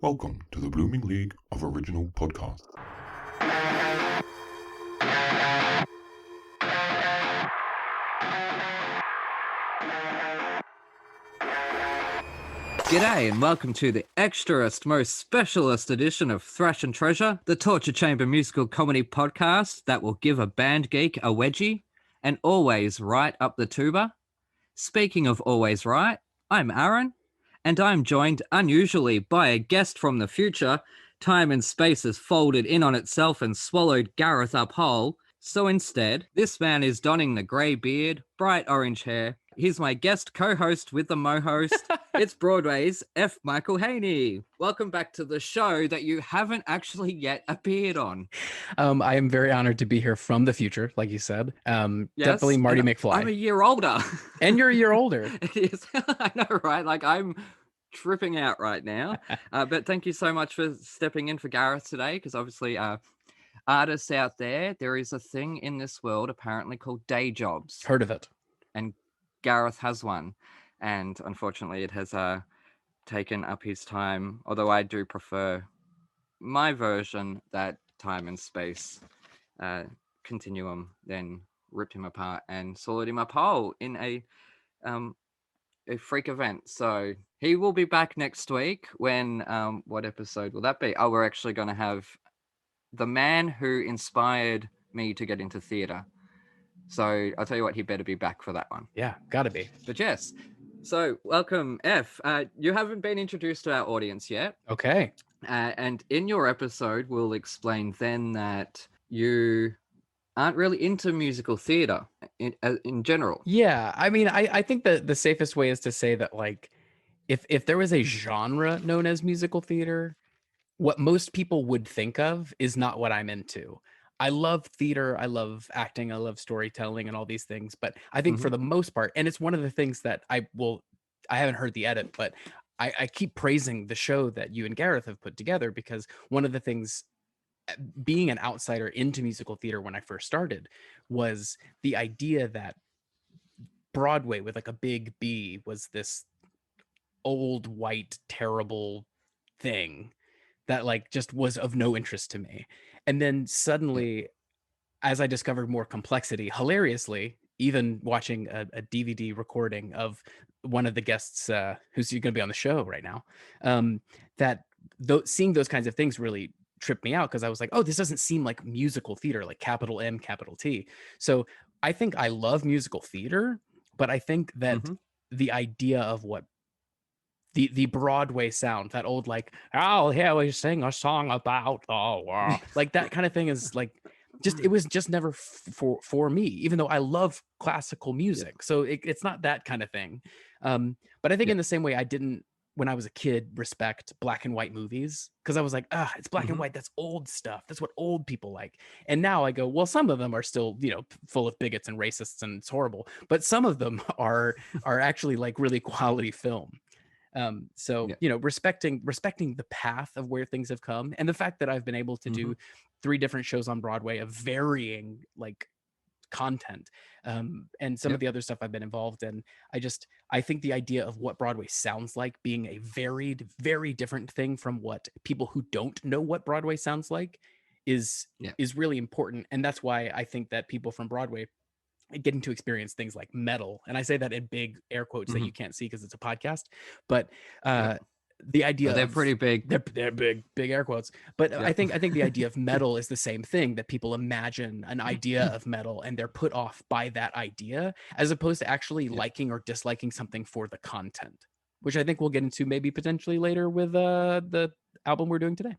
Welcome to the Blooming League of Original Podcasts. G'day and welcome to the extraest, most specialist edition of Thrash and Treasure, the torture chamber musical comedy podcast that will give a band geek a wedgie and always right up the tuba. Speaking of always right, I'm Aaron, and I'm joined unusually by a guest from the future. Time and space has folded in on itself and swallowed Gareth up whole. So instead, this man is donning the grey beard, bright orange hair. He's my guest co-host with the mo-host. It's Broadway's F. Michael Haynie. Welcome back to the show that you haven't actually yet appeared on. I am very honored to be here from the future, like you said. Yes, Definitely Marty McFly. I'm a year older. And you're a year older. It is. I know, right? Like, I'm tripping out right now. But thank you so much for stepping in for Gareth today, because obviously artists out there, there is a thing in this world apparently called day jobs. Heard of it. And Gareth has one. And unfortunately, it has taken up his time, although I do prefer my version, that time and space continuum, then ripped him apart and swallowed him up whole in a freak event. So he will be back next week when, what episode will that be? Oh, we're actually going to have the man who inspired me to get into theatre. So I'll tell you what, he better be back for that one. Yeah, gotta be. But yes, so welcome, F. You haven't been introduced to our audience yet. Okay. And in your episode, we'll explain then that you aren't really into musical theatre in general. Yeah, I mean, I think that the safest way is to say that, like, if there was a genre known as musical theater, what most people would think of is not what I'm into. I love theater, I love acting, I love storytelling and all these things, but I think for the most part, and it's one of the things that I haven't heard the edit, but I keep praising the show that you and Gareth have put together, because one of the things, being an outsider into musical theater when I first started, was the idea that Broadway with like a big B was this old white terrible thing that like just was of no interest to me. And then suddenly, as I discovered more complexity, hilariously, even watching a DVD recording of one of the guests who's going to be on the show right now, seeing those kinds of things really tripped me out, because I was like, oh, this doesn't seem like musical theater, like capital M, capital T. So I think I love musical theater, but I think that the idea of what the Broadway sound, that old like, oh, here we sing a song about the world, like that kind of thing is like, it was just never for me, even though I love classical music. So it's not that kind of thing. But I think in the same way I didn't, when I was a kid, respect black and white movies, because I was like, it's black and white, that's old stuff, that's what old people like. And now I go, well, some of them are still, full of bigots and racists and it's horrible, but some of them are actually like really quality film. Respecting the path of where things have come, and the fact that I've been able to do 3 different shows on Broadway of varying like content, and some of the other stuff I've been involved in. I think the idea of what Broadway sounds like being a very, very different thing from what people who don't know what Broadway sounds like is really important. And that's why I think that people from Broadway getting to experience things like metal, and I say that in big air quotes that you can't see because it's a podcast, but the idea they're pretty big. They're big air quotes. But I think the idea of metal is the same thing, that people imagine an idea of metal and they're put off by that idea, as opposed to actually liking or disliking something for the content, which I think we'll get into maybe potentially later with the album we're doing today.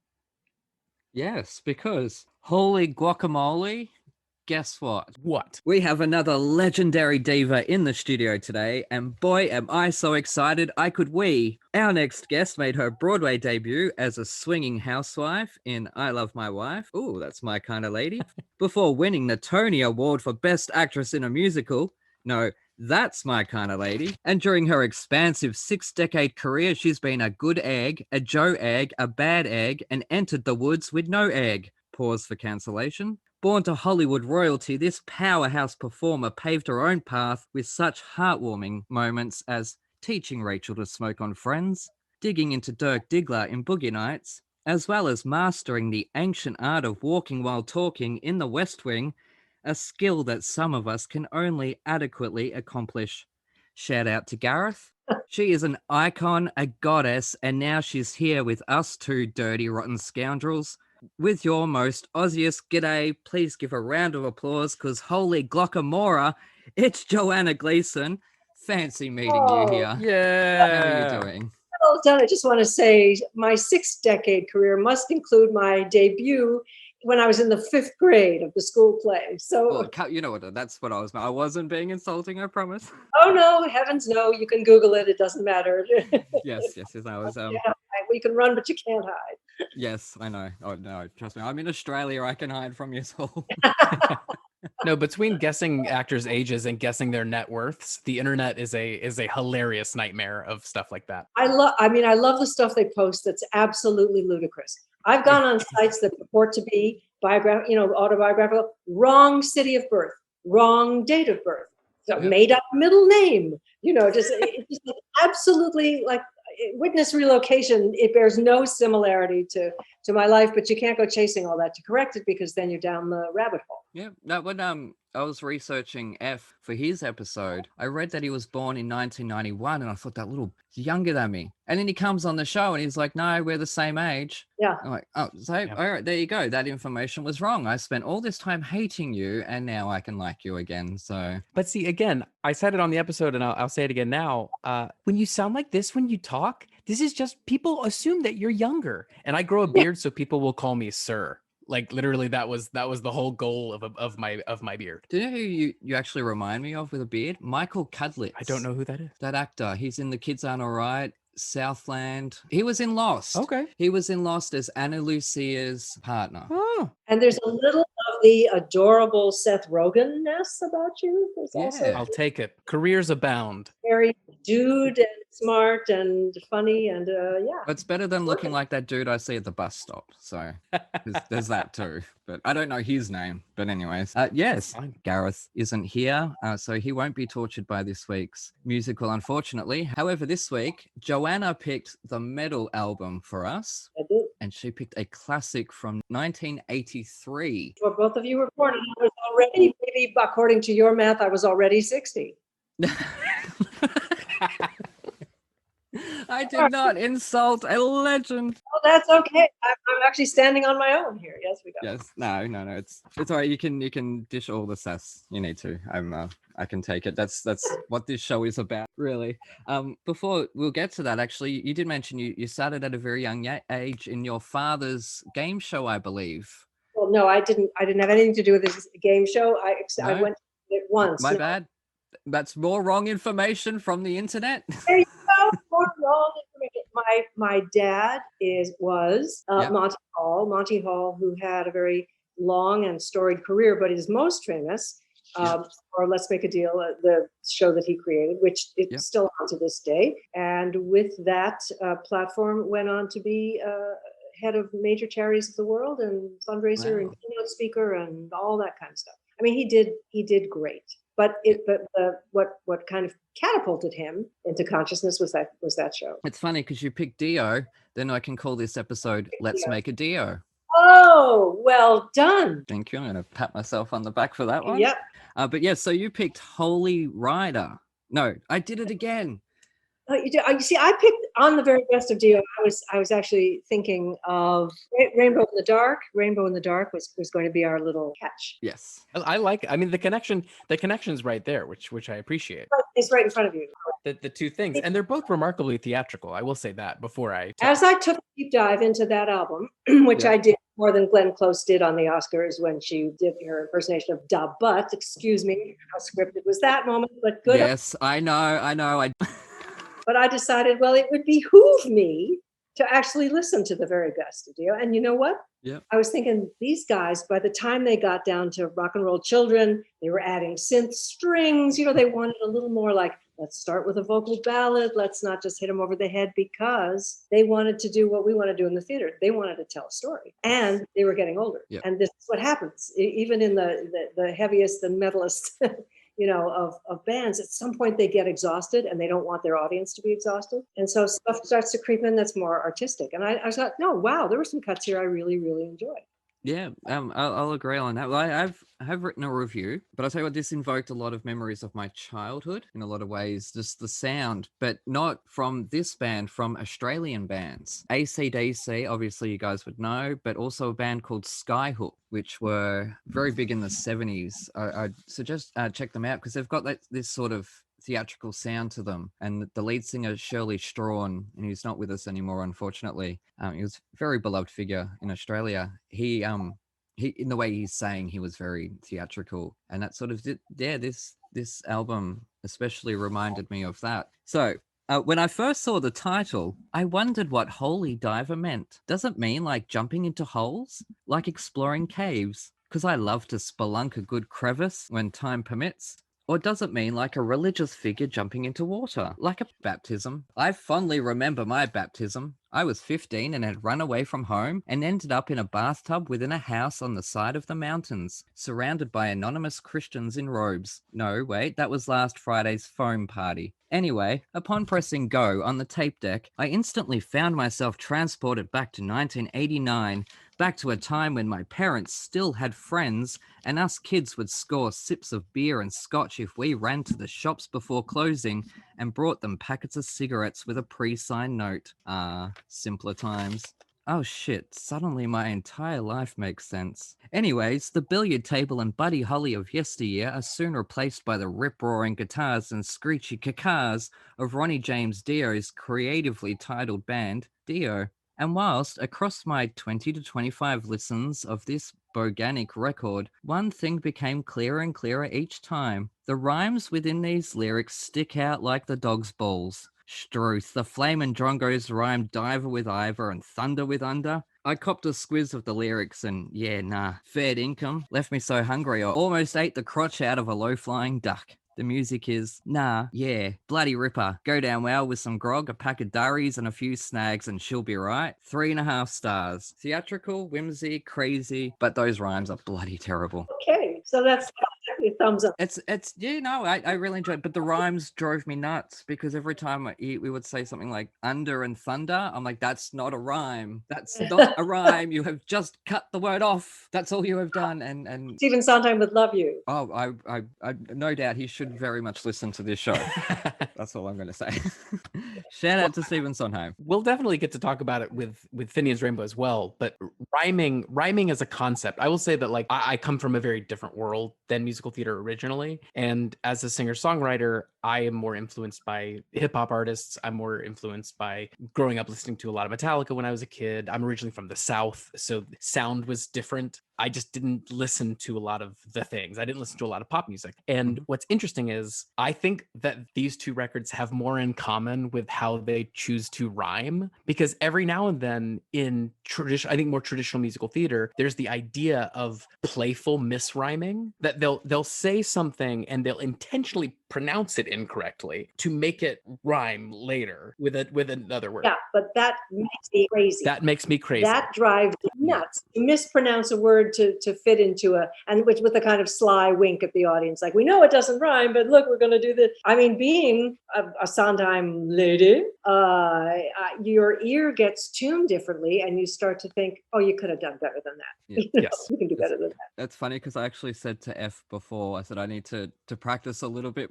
Yes, because holy guacamole, guess what? What? We have another legendary diva in the studio today, and boy, am I so excited I could wee. Our next guest made her Broadway debut as a swinging housewife in I Love My Wife. Ooh, that's my kind of lady. Before winning the Tony Award for Best Actress in a Musical. No, that's my kind of lady. And during her expansive 6-decade career, she's been a good egg, a Joe egg, a bad egg, and entered the woods with no egg. Pause for cancellation. Born to Hollywood royalty, this powerhouse performer paved her own path with such heartwarming moments as teaching Rachel to smoke on Friends, digging into Dirk Diggler in Boogie Nights, as well as mastering the ancient art of walking while talking in the West Wing, a skill that some of us can only adequately accomplish. Shout out to Gareth. She is an icon, a goddess, and now she's here with us two dirty, rotten scoundrels. With your most Aussiest g'day, please give a round of applause, because holy guacamole, it's Joanna Gleason. Fancy meeting you here. How are Yeah. you doing? Well done. I just want to say my 6-decade career must include my debut when I was in the 5th grade of the school play. So, Well, you know what? That's what I wasn't being insulting, I promise. oh no, heavens no, you can Google it. It doesn't matter. Yes. I was. We can run, but you can't hide. Yes, I know. Oh no, trust me. I'm in Australia. I can hide from you all. No, between guessing actors' ages and guessing their net worths, the internet is a hilarious nightmare of stuff like that. I love the stuff they post that's absolutely ludicrous. I've gone on sites that purport to be autobiographical, wrong city of birth, wrong date of birth, made up middle name, it's just absolutely like witness relocation. It bears no similarity to my life, but you can't go chasing all that to correct it, because then you're down the rabbit hole. Yeah, no, when I was researching F for his episode, I read that he was born in 1991, and I thought that little younger than me. And then he comes on the show and he's like, "No, we're the same age." Yeah. I'm like, "Oh, so all right, there you go. That information was wrong. I spent all this time hating you, and now I can like you again." So, But see, again, I said it on the episode, and I'll say it again now. When you sound like this when you talk, this is just people assume that you're younger, and I grow a beard, so people will call me sir. Like literally, that was the whole goal of my beard. do you know who you actually remind me of with a beard? Michael Cudlitz. I don't know who that is. That actor. He's in The Kids Aren't Alright, Southland. He was in Lost. Okay. He was in Lost as Anna Lucia's partner. Oh, And there's a little of the adorable Seth Rogen-ness about you. There's also Yeah. I'll take it. Careers abound. very dude and smart and funny, and It's better than looking like that dude I see at the bus stop. So there's that too. But I don't know his name. But anyways, yes, Fine. Gareth isn't here, so he won't be tortured by this week's musical, unfortunately. However, this week, Joanna picked the metal album for us, I did. and she picked a classic from 1983. Well, both of you were born, and I was already, maybe according to your math, I was already 60. I did not insult a legend. Oh, that's okay. I'm actually standing on my own here. Yes, we go. Yes, no. It's all right. You can dish all the sass you need to. I can take it. That's what this show is about, really. Before we'll get to that, actually, you did mention you started at a very young age in your father's game show, I believe. Well, no, I didn't have anything to do with this game show. I No? went to it once. My No. bad. That's more wrong information from the internet. There you go. More wrong information. My dad was Yep. Monty Hall, who had a very long and storied career, but is most famous for Let's Make a Deal, the show that he created, which it's Yep. still on to this day. And with that platform, went on to be head of major charities of the world and fundraiser and Wow. keynote speaker and all that kind of stuff. I mean, he did great. But what kind of catapulted him into consciousness was that show. It's funny because you picked Dio, then I can call this episode Let's Dio. Make a Dio. Oh, well done. Thank you. I'm going to pat myself on the back for that one. Yep. But yeah, so you picked Holy Rider. No, I did it again. You see, I picked on the very best of Dio. I was actually thinking of Rainbow in the Dark. Rainbow in the Dark was going to be our little catch. Yes. I like. I mean, the connection's right there, which I appreciate. It's right in front of you. The two things, and they're both remarkably theatrical. I will say that before I. As I took a deep dive into that album, which Yeah. I did more than Glenn Close did on the Oscars when she did her impersonation of Da Butt. Excuse me, how scripted was that moment? But good. Yes, I know. But I decided, well, it would behoove me to actually listen to the very best of Dio. And you know what? Yep. I was thinking these guys, by the time they got down to Rock and Roll Children, they were adding synth strings. They wanted a little more like, let's start with a vocal ballad. Let's not just hit them over the head, because they wanted to do what we want to do in the theater. They wanted to tell a story, and they were getting older. Yep. And this is what happens. Even in the heaviest and metalist of bands, at some point they get exhausted and they don't want their audience to be exhausted. And so stuff starts to creep in that's more artistic. And I thought, no, wow, there were some cuts here I really, really enjoyed. Yeah, I'll agree on that. Well, I have written a review, but I'll tell you what, this invoked a lot of memories of my childhood in a lot of ways, just the sound, but not from this band, from Australian bands. AC/DC, obviously you guys would know, but also a band called Skyhook, which were very big in the 70s. I suggest check them out because they've got this sort of theatrical sound to them, and the lead singer Shirley Strawn, and he's not with us anymore, unfortunately. He was a very beloved figure in Australia. He in the way he's saying, he was very theatrical, and that sort of this album especially reminded me of that. So when I first saw the title, I wondered what Holy Diver meant. Does it mean like jumping into holes, like exploring caves? Because I love to spelunk a good crevice when time permits. Or does it mean like a religious figure jumping into water, like a baptism? I fondly remember my baptism. I was 15 and had run away from home and ended up in a bathtub within a house on the side of the mountains, surrounded by anonymous Christians in robes. No, wait, that was last Friday's foam party. Anyway, upon pressing go on the tape deck, I instantly found myself transported back to 1989, back to a time when my parents still had friends and us kids would score sips of beer and scotch if we ran to the shops before closing and brought them packets of cigarettes with a pre-signed note. Ah, simpler times. Oh shit, suddenly my entire life makes sense. Anyways, the billiard table and Buddy Holly of yesteryear are soon replaced by the rip-roaring guitars and screechy cacars of Ronnie James Dio's creatively titled band, Dio. And whilst across my 20 to 25 listens of this boganic record, one thing became clearer and clearer each time. The rhymes within these lyrics stick out like the dog's balls. Struth, the Flamin' Drongos rhymed diver with Ivor and thunder with under. I copped a squiz of the lyrics and yeah, nah, fair income left me so hungry I almost ate the crotch out of a low-flying duck. The music is, nah, yeah, bloody ripper. Go down well with some grog, a pack of durries and a few snags and she'll be right. 3.5 stars. Theatrical, whimsy, crazy, but those rhymes are bloody terrible. Okay, so that's definitely a thumbs up. It's I really enjoyed it, but the rhymes drove me nuts because every time we would say something like under and thunder, I'm like, that's not a rhyme. That's not a rhyme. You have just cut the word off. That's all you have done. And Stephen Sondheim would love you. oh, I no doubt he should very much listen to this show. That's all I'm going to say. Shout out to Stephen Sondheim. We'll definitely get to talk about it with Finian's Rainbow as well, but rhyming as a concept, I will say that like I come from a very different world than musical theater originally, and as a singer-songwriter, I am more influenced by hip-hop artists. I'm more influenced by growing up listening to a lot of Metallica when I was a kid. I'm originally from the South, so sound was different. I just didn't listen to a lot of the things. I didn't listen to a lot of pop music. And what's interesting is I think that these two records have more in common with how they choose to rhyme, because every now and then in I think more traditional musical theater, there's the idea of playful misrhyming, that they'll say something and they'll intentionally pronounce it incorrectly to make it rhyme later with another word. Yeah, but that makes me crazy. That makes me crazy. That drives me nuts. You mispronounce a word to fit into and with a kind of sly wink at the audience, like, we know it doesn't rhyme, but look, we're going to do this. I mean, being a Sondheim lady, your ear gets tuned differently, and you start to think, oh, you could have done better than that. Yeah. Yes. You can do better than that. That's funny because I actually said to F before, I said I need to practice a little bit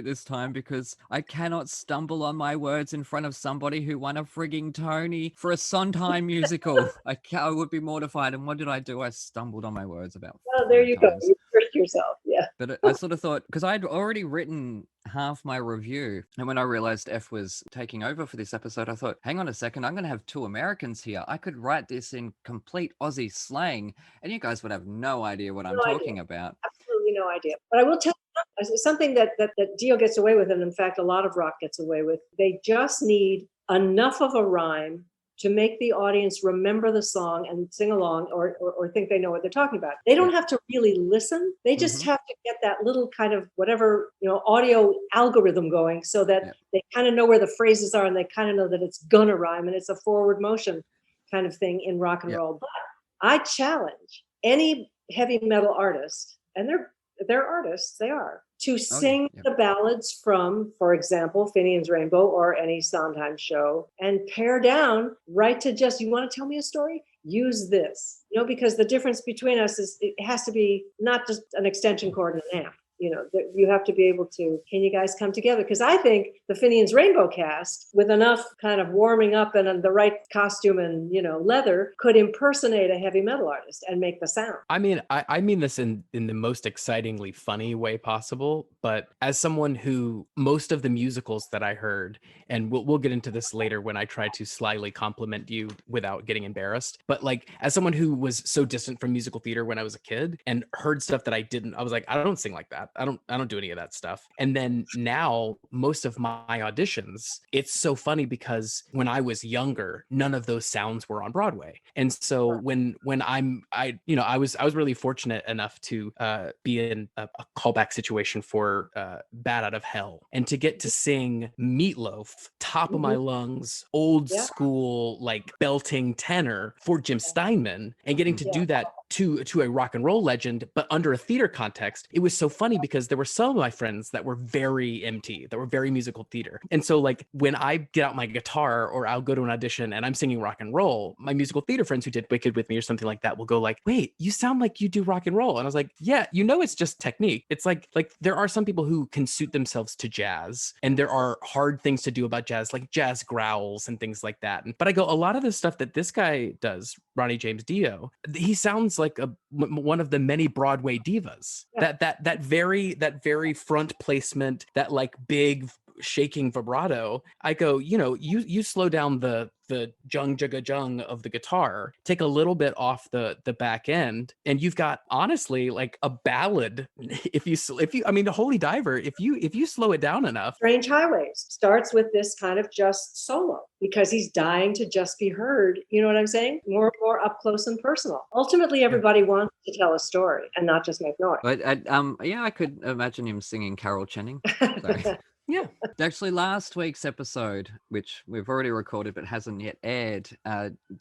this time because I cannot stumble on my words in front of somebody who won a frigging Tony for a Sondheim musical. I would be mortified. And what did I do? I stumbled on my words about. Well, there you go. times. You tricked yourself. Yeah. But I sort of thought, because I'd already written half my review, and when I realized F was taking over for this episode, I thought, hang on a second, I'm going to have two Americans here. I could write this in complete Aussie slang, and you guys would have no idea what I'm talking about. Absolutely no idea. But I will tell you something that Dio gets away with, and in fact, a lot of rock gets away with. They just need enough of a rhyme to make the audience remember the song and sing along or think they know what they're talking about. They don't have to really listen. They just have to get that little kind of whatever, audio algorithm going so that they kind of know where the phrases are and they kind of know that it's gonna rhyme and it's a forward motion kind of thing in rock and roll. But I challenge any heavy metal artist, and they're artists, they are, to sing yeah. the ballads from, for example, Finian's Rainbow or any Sondheim show, and pare down right to just, you want to tell me a story? Use this, because the difference between us is it has to be not just an extension cord and an amp. You have to be able to, can you guys come together? Because I think the Finian's Rainbow cast, with enough kind of warming up and the right costume and, leather, could impersonate a heavy metal artist and make the sound. I mean, I mean this in the most excitingly funny way possible, but as someone who, most of the musicals that I heard, and we'll get into this later when I try to slyly compliment you without getting embarrassed, but like, as someone who was so distant from musical theater when I was a kid and heard stuff that I was like, I don't sing like that. I don't do any of that stuff. And then now most of my auditions, it's so funny because when I was younger, none of those sounds were on Broadway. And so when I was really fortunate enough to be in a callback situation for Bat Out of Hell, and to get to sing Meatloaf, top of my lungs, old school, like belting tenor for Jim Steinman, and getting to do that to a rock and roll legend, but under a theater context. It was so funny because there were some of my friends that were very MT, that were very musical theater. And so like when I get out my guitar or I'll go to an audition and I'm singing rock and roll, my musical theater friends who did Wicked with me or something like that will go like, wait, you sound like you do rock and roll. And I was like, yeah, it's just technique. It's like there are some people who can suit themselves to jazz, and there are hard things to do about jazz, like jazz growls and things like that. But I go, a lot of the stuff that this guy does, Ronnie James Dio, he sounds like one of the many Broadway divas. That very front placement, that like big shaking vibrato. I go, you slow down the jung jugga jung of the guitar, take a little bit off the back end, and you've got honestly like a ballad. If you I mean, the Holy Diver, if you slow it down enough. Strange Highways starts with this kind of just solo because he's dying to just be heard. You know what I'm saying? More up close and personal. Ultimately, everybody wants to tell a story and not just make noise. But I could imagine him singing Carol Channing. Sorry. Yeah. Actually, last week's episode, which we've already recorded but hasn't yet aired,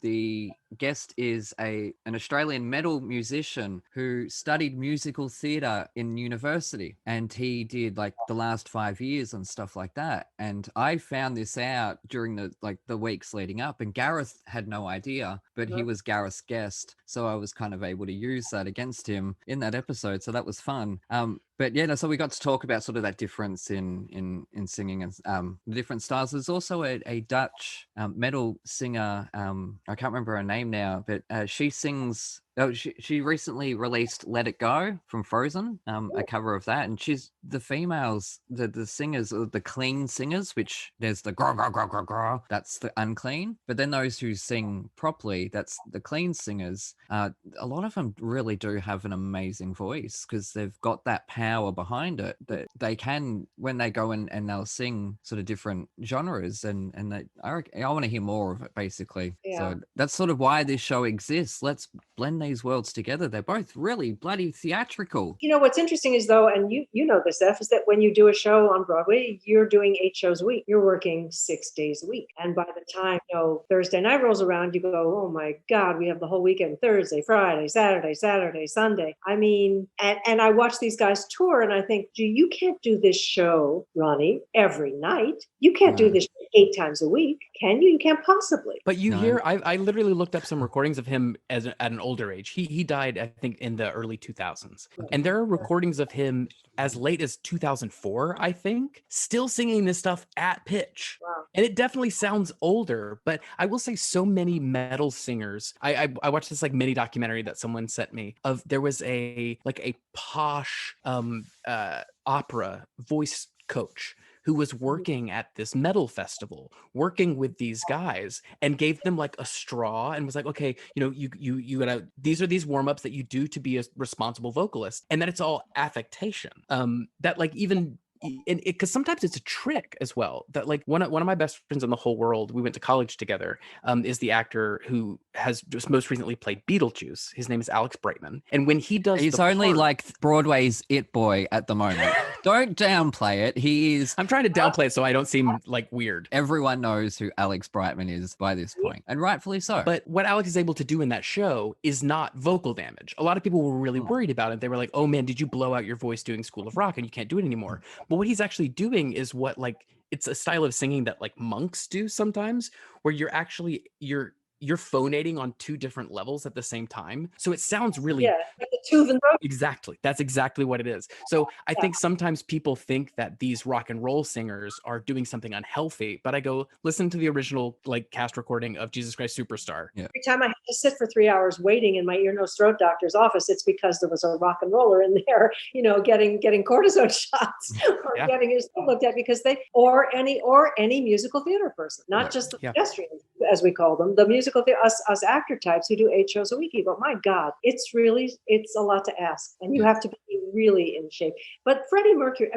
the guest is an Australian metal musician who studied musical theatre in university, and he did like the last 5 years and stuff like that. And I found this out during the weeks leading up, and Gareth had no idea, but he was Gareth's guest, so I was kind of able to use that against him in that episode. So that was fun. But yeah, so we got to talk about sort of that difference in singing and the different styles. There's also a Dutch metal singer. I can't remember her name now, but she sings. Oh, she recently released "Let It Go" from Frozen, a cover of that, and she's the females, the singers, the clean singers, which there's the gra gra gra gra gra, that's the unclean, but then those who sing properly, that's the clean singers. A lot of them really do have an amazing voice because they've got that power behind it that they can, when they go and they'll sing sort of different genres, and I want to hear more of it basically. So that's sort of why this show exists. Let's blend these worlds together. They're both really bloody theatrical. What's interesting is though, and you know this, Steph, is that when you do a show on Broadway, you're doing 8 shows a week. You're working 6 days a week. And by the time Thursday night rolls around, you go, oh my God, we have the whole weekend, Thursday, Friday, Saturday, Sunday. I mean, and I watch these guys tour and I think, gee, you can't do this show, Ronnie, every night. You can't do this 8 times a week, can you? You can't possibly. But you hear, I literally looked up some recordings of him at an older age. He died, I think, in the early 2000s. And there are recordings of him as late as 2004, I think, still singing this stuff at pitch. Wow. And it definitely sounds older, but I will say so many metal singers. I watched this like mini documentary that someone sent me of, there was a posh opera voice coach who was working at this metal festival, working with these guys, and gave them like a straw and was like, okay, you gotta, these are these warm-ups that you do to be a responsible vocalist, and that it's all affectation. That like even because sometimes it's a trick as well, that like one of my best friends in the whole world, we went to college together, is the actor who has just most recently played Beetlejuice. His name is Alex Brightman. And when he does He's the only part- like Broadway's It Boy at the moment. Don't downplay it. He is. I'm trying to downplay it so I don't seem like weird. Everyone knows who Alex Brightman is by this point, and rightfully so. But what Alex is able to do in that show is not vocal damage. A lot of people were really worried about it. They were like, oh man, did you blow out your voice doing School of Rock and you can't do it anymore? But what he's actually doing is what, like, it's a style of singing that like monks do sometimes, where you're phonating on two different levels at the same time. So it sounds really like the Tuvan Road. exactly. That's exactly what it is. So I think sometimes people think that these rock and roll singers are doing something unhealthy, but I go listen to the original like cast recording of Jesus Christ Superstar. Yeah. Every time I had to sit for 3 hours waiting in my ear, nose, throat doctor's office, it's because there was a rock and roller in there, getting cortisone shots or getting his foot looked at because or any musical theater person, not just the pedestrians, as we call them, the musical theater, us actor types who do 8 shows a week. But my God, it's a lot to ask, and you have to be really in shape. But Freddie Mercury,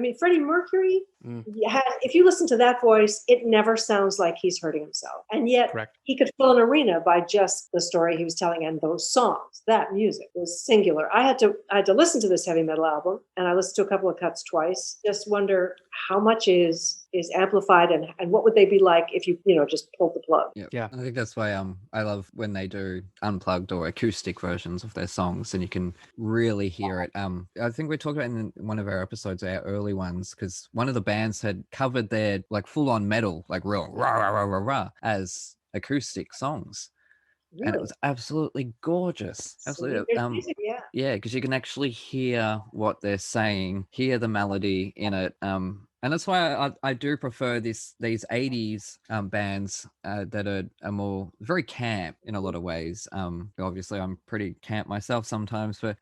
if you listen to that voice, it never sounds like he's hurting himself. And yet he could fill an arena by just the story he was telling and those songs. That music was singular. I had to listen to this heavy metal album, and I listened to a couple of cuts twice. Just wonder how much is amplified and what would they be like if you just pulled the plug. Yeah, I think that's why I love when they do unplugged or acoustic versions of their songs, and you can really hear it. I think we talked about in one of our episodes, our early ones, because one of the bands had covered their like full-on metal, like real rah rah rah rah rah, as acoustic songs. Really? And it was absolutely gorgeous. Absolutely. Yeah, because you can actually hear what they're saying, hear the melody in it. And that's why I do prefer these 80s bands that are more very camp in a lot of ways. Obviously, I'm pretty camp myself sometimes, but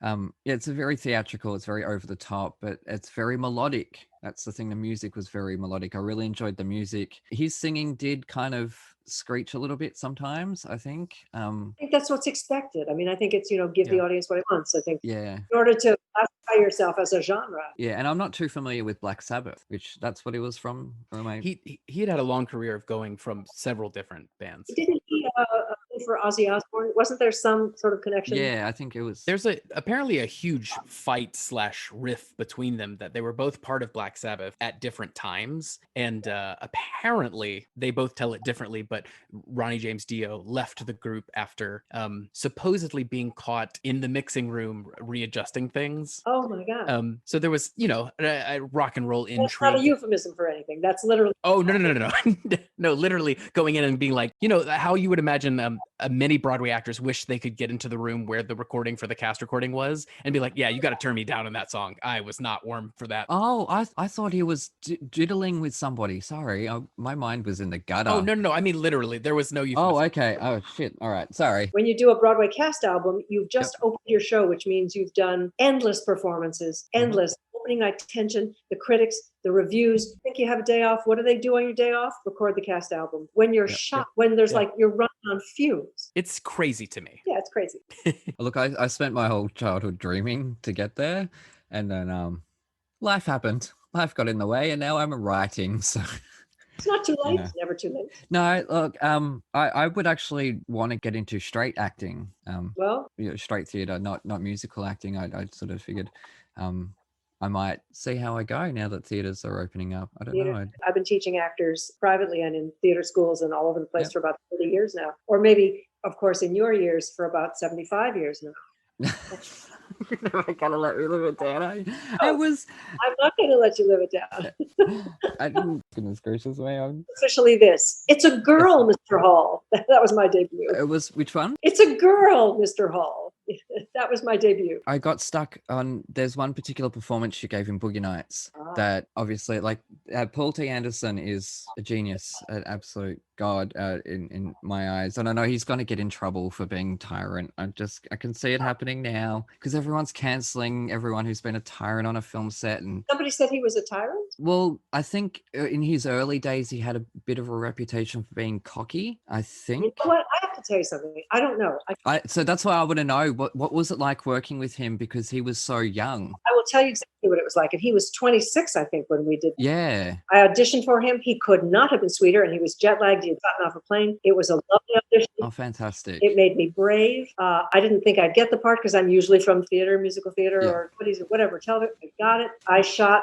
it's very theatrical. It's very over the top, but it's very melodic. That's the thing. The music was very melodic. I really enjoyed the music. His singing did kind of screech a little bit sometimes, I think. I think that's what's expected. I mean, I think it's, give the audience what it wants. I think in order to classify yourself as a genre. Yeah, and I'm not too familiar with Black Sabbath, which that's what he was from. He had a long career of going from several different bands. Didn't he play for Ozzy Osbourne? Wasn't there some sort of connection? Yeah, I think it was. There's apparently a huge fight / riff between them, that they were both part of Black Sabbath at different times, and apparently they both tell it differently, but Ronnie James Dio left the group after supposedly being caught in the mixing room readjusting things. Oh my God. So there was, a rock and roll intrigue. That's not a euphemism for anything. That's literally. Oh, no. No, literally going in and being like, how you would imagine many Broadway actors wish they could get into the room where the recording for the cast recording was and be like, yeah, you got to turn me down in that song. I was not warm for that. Oh, I thought he was diddling with somebody. Sorry. My mind was in the gutter. Oh, no. I mean, literally, there was no euphemism. Oh, okay. Oh, shit. All right. Sorry. When you do a Broadway cast album, you've just opened your show, which means you've done endless performances, endless opening night tension, the critics, the reviews. Think you have a day off. What do they do on your day off? Record the cast album. When you're shot, when there's like you're running on fumes. It's crazy to me. Yeah, it's crazy. Look, I spent my whole childhood dreaming to get there, and then life happened. Life got in the way, and now I'm writing. So it's not too late. It's never too late. No, look, I would actually want to get into straight acting. Straight theater, not musical acting. I sort of figured I might see how I go now that theaters are opening up. I don't know. I've been teaching actors privately and in theater schools and all over the place for about 30 years now. Or maybe, of course, in your years for about 75 years now. You're never gonna let me live it down. I'm not gonna let you live it down. I didn't. Goodness gracious, man. Officially, it's a girl, Mr. Hall. That was my debut. It was which one? It's a girl, Mr. Hall. That was my debut. I got stuck on. There's one particular performance she gave in Boogie Nights that obviously, like, Paul T. Anderson is a genius, an absolute god in my eyes, and I know he's going to get in trouble for being tyrant. I can see it happening now because everyone's canceling everyone who's been a tyrant on a film set. And somebody said he was a tyrant. Well, I think in his early days he had a bit of a reputation for being cocky. I think. You know what? I have to tell you something. I don't know. So that's why I want to know what was it like working with him because he was so young. I will tell you exactly what it was like. And he was 26, I think, when we did. Yeah. I auditioned for him. He could not have been sweeter, and he was jet lagged. He had gotten off a plane. It was a lovely audition. Oh, fantastic. It made me brave. I didn't think I'd get the part because I'm usually from theater, musical theater, or whatever, television. I got it.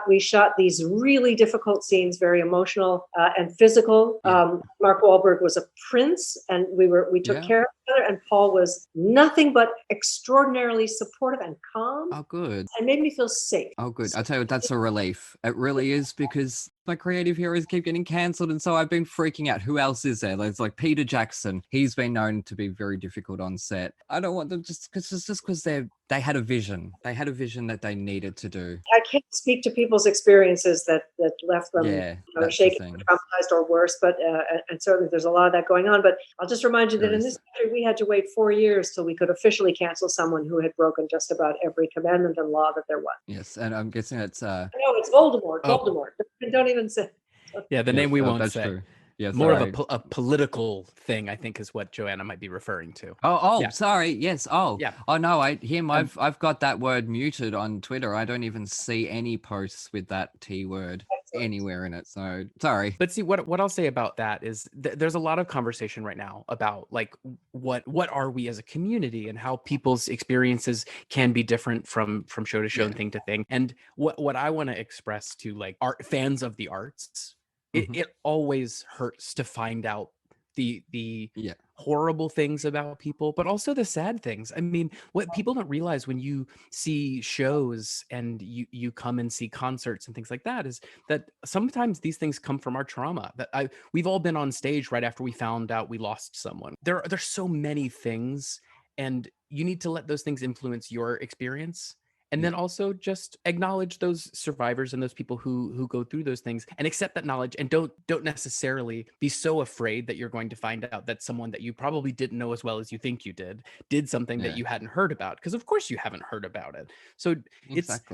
We shot these really difficult scenes, very emotional and physical. Mark Wahlberg was a prince, and we took care of each other. And Paul was nothing but extraordinarily supportive and calm. Oh, good. And made me feel safe. Oh, good. I'll tell you what, that's a relief. It really is, because my creative heroes keep getting cancelled, and so I've been freaking out. Who else is there? There's like Peter Jackson. He's been known to be very difficult on set. I don't want them just because they had a vision. They had a vision that they needed to do. I can't speak to people's experiences that left them shaken, traumatized, or worse. But and certainly there's a lot of that going on. But I'll just remind you that in this country we had to wait 4 years till we could officially cancel someone who had broken just about every commandment and law that there was. Yes, and I'm guessing it's No, it's Voldemort. Voldemort. Don't even say. Yeah, the name we won't say. True. Yes, more of a political thing, I think, is what Joanna might be referring to. Sorry. Yes. Yeah. Oh no, I've got that word muted on Twitter. I don't even see any posts with that T word anywhere in it. So sorry. But see, what I'll say about that is there's a lot of conversation right now about like what are we as a community and how people's experiences can be different from show to show and thing to thing. And what I want to express to like fans of the arts. It always hurts to find out the horrible things about people, but also the sad things. I mean, what people don't realize when you see shows and you come and see concerts and things like that is that sometimes these things come from our trauma. That we've all been on stage right after we found out we lost someone. There's so many things, and you need to let those things influence your experience. And then also just acknowledge those survivors and those people who go through those things and accept that knowledge, and don't necessarily be so afraid that you're going to find out that someone that you probably didn't know as well as you think you did something that you hadn't heard about, because of course you haven't heard about it. So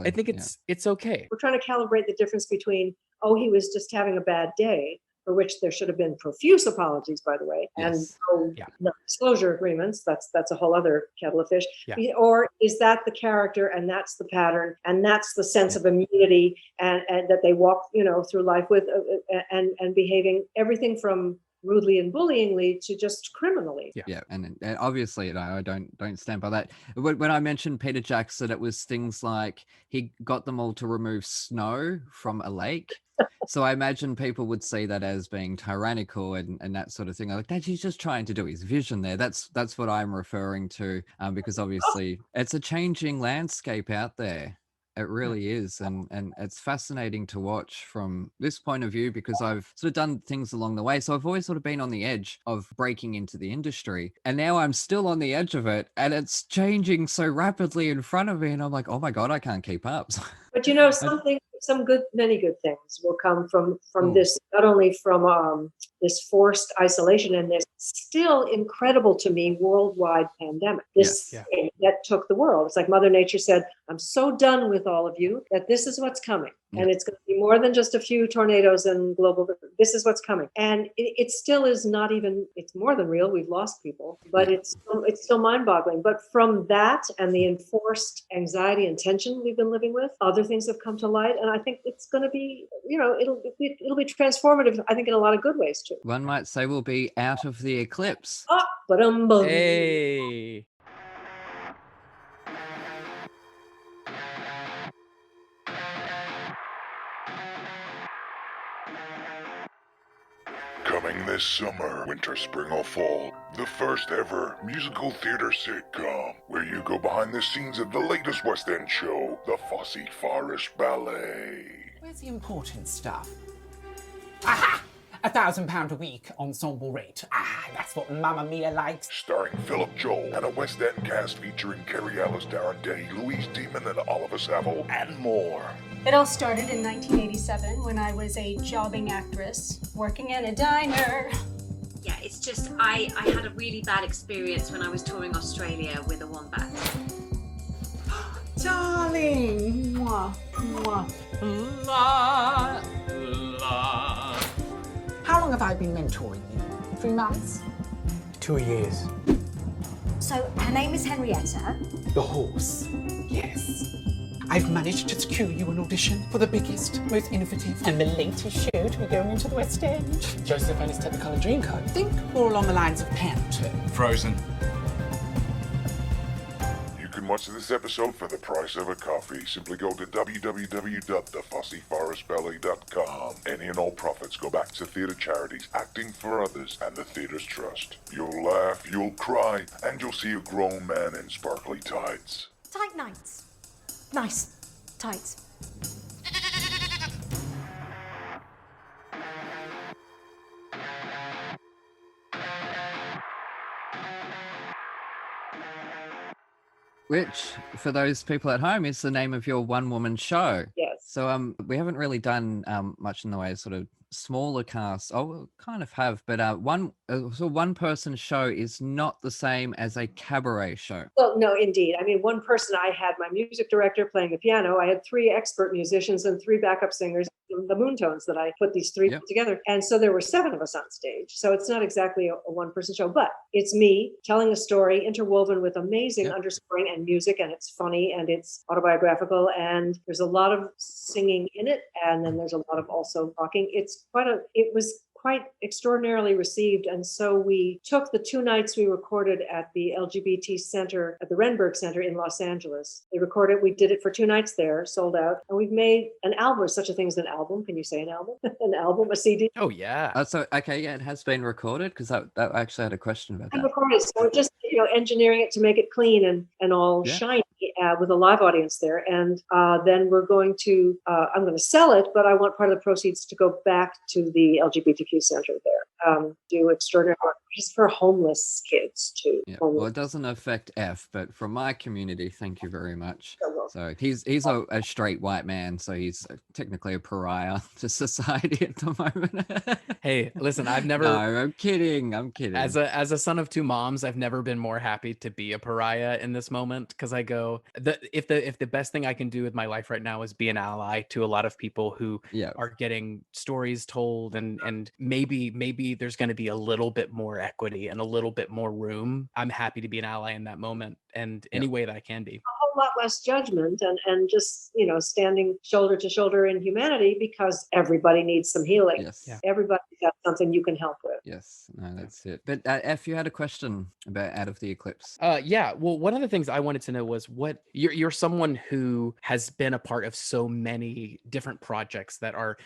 I think it's okay. We're trying to calibrate the difference between, he was just having a bad day, for which there should have been profuse apologies, by the way, and no disclosure agreements. That's a whole other kettle of fish. Yeah. Or is that the character, and that's the pattern, and that's the sense of immunity, and that they walk through life with, and behaving everything from rudely and bullyingly to just criminally. And obviously I don't stand by that. When I mentioned Peter Jackson, it was things like he got them all to remove snow from a lake. So I imagine people would see that as being tyrannical and that sort of thing. Like, that he's just trying to do his vision there. That's what I'm referring to, because obviously it's a changing landscape out there. It really is. And it's fascinating to watch from this point of view, because I've sort of done things along the way. So I've always sort of been on the edge of breaking into the industry. And now I'm still on the edge of it. And it's changing so rapidly in front of me. And I'm like, oh my God, I can't keep up. But many good things will come from this, not only from this forced isolation and this still incredible to me worldwide pandemic. This thing that took the world. It's like Mother Nature said, I'm so done with all of you that this is what's coming. And it's going to be more than just a few tornadoes and global. This is what's coming. And it still is not even, it's more than real. We've lost people, but it's still mind boggling. But from that and the enforced anxiety and tension we've been living with, other things have come to light. And I think it's going to be, it'll be transformative, I think, in a lot of good ways too. One might say we'll be out of the eclipse. Hey. Coming this summer, winter, spring, or fall, the first ever musical theater sitcom, where you go behind the scenes of the latest West End show, the Fosse Forest Ballet. Where's the important stuff? Aha! £1,000 a week ensemble rate. That's what Mamma Mia likes. Starring Philip Joel and a West End cast featuring Carrie Ellis, Darren Day, Louise Demon, and Oliver Saville, and more. It all started in 1987 when I was a jobbing actress working in a diner. Yeah, it's just I had a really bad experience when I was touring Australia with a wombat. Darling! Mwah, mwah. La, la. How long have I been mentoring you? 3 months? 2 years. So her name is Henrietta. The horse. Yes. I've managed to secure you an audition for the biggest, most innovative, and the latest show to be going into the West End. Joseph and his Technicolor Dreamcoat. Think more along the lines of Pant. Frozen. You can watch this episode for the price of a coffee. Simply go to www.thefossyforestballet.com. Any and all profits go back to theatre charities, acting for others, and the Theatre's Trust. You'll laugh, you'll cry, and you'll see a grown man in sparkly tights. Tight nights. Nice tights. Which, for those people at home, is the name of your one-woman show. Yes. So we haven't really done much in the way of sort of smaller casts. Oh, we kind of have, but one-person show is not the same as a cabaret show. Well, no, indeed. I mean, one person, I had my music director playing the piano. I had 3 expert musicians and 3 backup singers, the Moontones, that I put these 3 together. And so there were 7 of us on stage. So it's not exactly a one-person show, but it's me telling a story interwoven with amazing underscoring and music, and it's funny and it's autobiographical, and there's a lot of singing in it, and then there's a lot of also talking. It was quite extraordinarily received. And so we took the 2 nights we recorded at the LGBT Center, at the Renberg Center in Los Angeles. We did it for 2 nights there, sold out. And we've made an album, such a thing as an album. Can you say an album? An album, a CD? Oh, yeah. It has been recorded, because I actually had a question about that. Recorded, so we're just engineering it to make it clean and all shiny with a live audience there. And then we're going to, I'm going to sell it, but I want part of the proceeds to go back to the LGBTQ Center there. Do extraordinary work just for homeless kids too. Yeah. Well, it doesn't affect F, but from my community, thank you very much. So he's a straight white man, so he's technically a pariah to society at the moment. Hey, listen, I've never. No, I'm kidding. As a son of 2 moms, I've never been more happy to be a pariah in this moment, because I go, if the best thing I can do with my life right now is be an ally to a lot of people who are getting stories told, and maybe there's going to be a little bit more equity and a little bit more room. I'm happy to be an ally in that moment, and any way that I can be. A whole lot less judgment and just standing shoulder to shoulder in humanity, because everybody needs some healing. Yes. Yeah. Everybody's got something you can help with. Yes, no, that's it. But F, you had a question about Out of the Eclipse. Yeah. Well, one of the things I wanted to know was what you're someone who has been a part of so many different projects that are,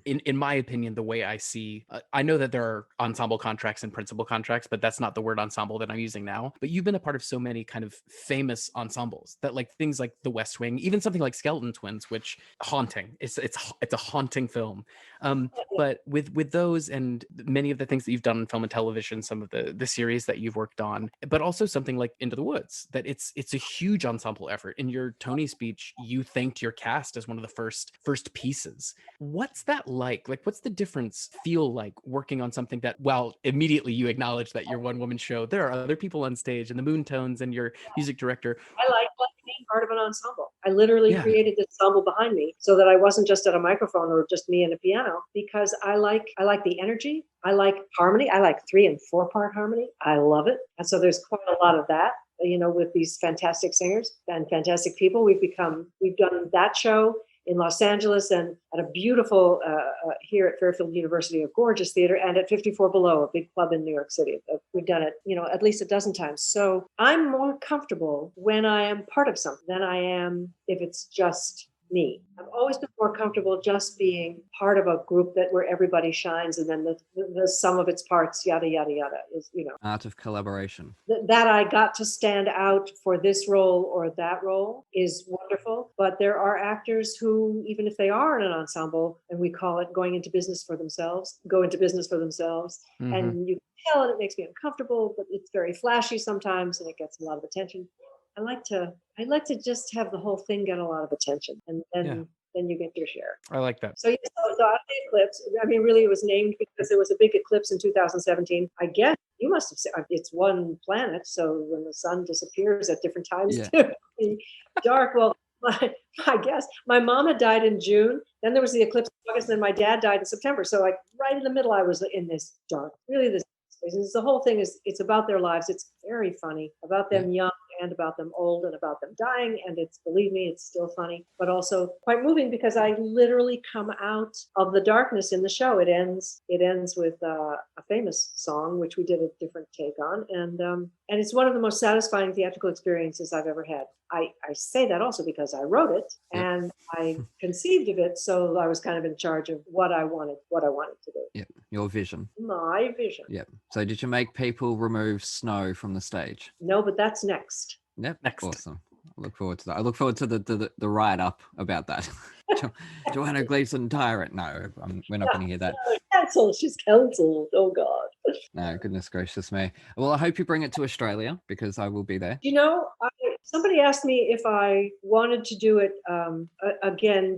in my opinion, the way I see, I know that there are ensemble contracts and principal contracts, but that's not the word ensemble that I'm using now. But you've been a part of so many kind of famous ensembles that, like, things like The West Wing, even something like Skeleton Twins, which haunting. It's a haunting film. But with those and many of the things that you've done in film and television, some of the series that you've worked on, but also something like Into the Woods, that it's a huge ensemble effort. In your Tony speech, you thanked your cast as one of the first pieces. What's that like? Like, what's the difference feel like working on something that, while immediately you acknowledge that you're one-woman show, there are other people on stage, and the Moontones and your music director. I like being part of an ensemble. I literally created this ensemble behind me so that I wasn't just at a microphone or just me and a piano, because I like the energy. I like harmony. I like 3 and 4 part harmony. I love it. And so there's quite a lot of that, with these fantastic singers and fantastic people. We've done that show in Los Angeles, and at a beautiful, here at Fairfield University, a gorgeous theater, and at 54 Below, a big club in New York City. We've done it, at least a dozen times. So I'm more comfortable when I am part of something than I am if it's just me. I've always been more comfortable just being part of a group where everybody shines, and then the sum of its parts, yada, yada, yada, is, Art of collaboration. That I got to stand out for this role or that role is wonderful. But there are actors who, even if they are in an ensemble, and we call it go into business for themselves, mm-hmm. and you can tell it makes me uncomfortable, but it's very flashy sometimes, and it gets a lot of attention. I like to just have the whole thing get a lot of attention, and then you get your share. I like that. So Out of the Eclipse, I mean, really it was named because there was a big eclipse in 2017. I guess you must have said it's one planet, so when the sun disappears at different times, too, dark. Well, I guess my mom had died in June. Then there was the eclipse in August, and then my dad died in September. So like right in the middle, I was in this dark, really this. The whole thing it's about their lives. It's very funny about them young and about them old and about them dying. And it's, believe me, it's still funny, but also quite moving because I literally come out of the darkness in the show. It ends with a famous song, which we did a different take on. And it's one of the most satisfying theatrical experiences I've ever had. I say that also because I wrote it and I conceived of it, so I was kind of in charge of what I wanted to do. Yep, your vision. My vision. Yep. So did you make people remove snow from the stage? No, but that's next. Yep. Next. Awesome. I look forward to that. I look forward to the write-up about that. Joanna Gleason tyrant. No, we're not going to hear that. Cancelled. She's cancelled. Oh God. No, goodness gracious me. Well, I hope you bring it to Australia because I will be there. You know, somebody asked me if I wanted to do it again,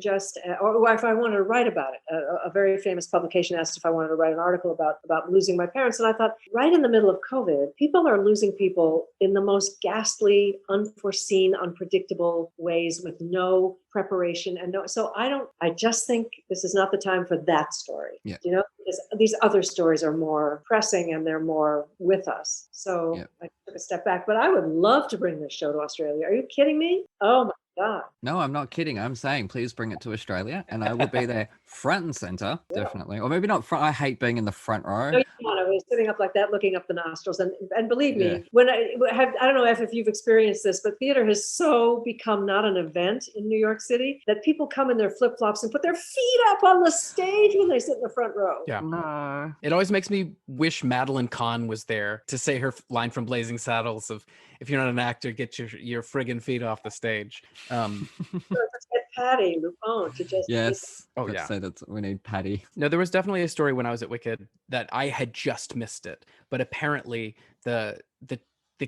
or if I wanted to write about it. A very famous publication asked if I wanted to write an article about losing my parents. And I thought, right in the middle of COVID, people are losing people in the most ghastly, unforeseen, unpredictable ways with no preparation and no. So I just think this is not the time for that story. Yeah. You know, because these other stories are more pressing and they're more with us. So I took a step back, but I would love to bring this show to Australia. Are you kidding me? Oh my God. No, I'm not kidding. I'm saying please bring it to Australia and I will be there front and center, definitely. Or maybe not front. I hate being in the front row. No, you want to. I was sitting up like that, looking up the nostrils. And believe me, when I don't know if you've experienced this, but theater has so become not an event in New York City that people come in their flip-flops and put their feet up on the stage when they sit in the front row. Yeah. No. It always makes me wish Madeline Kahn was there to say her line from Blazing Saddles of, if you're not an actor, get your friggin' feet off the stage. Let's get Patty Lupone to just... Yes. Oh, yeah. Say that we need Patty. No, there was definitely a story when I was at Wicked that I had just missed it, but apparently the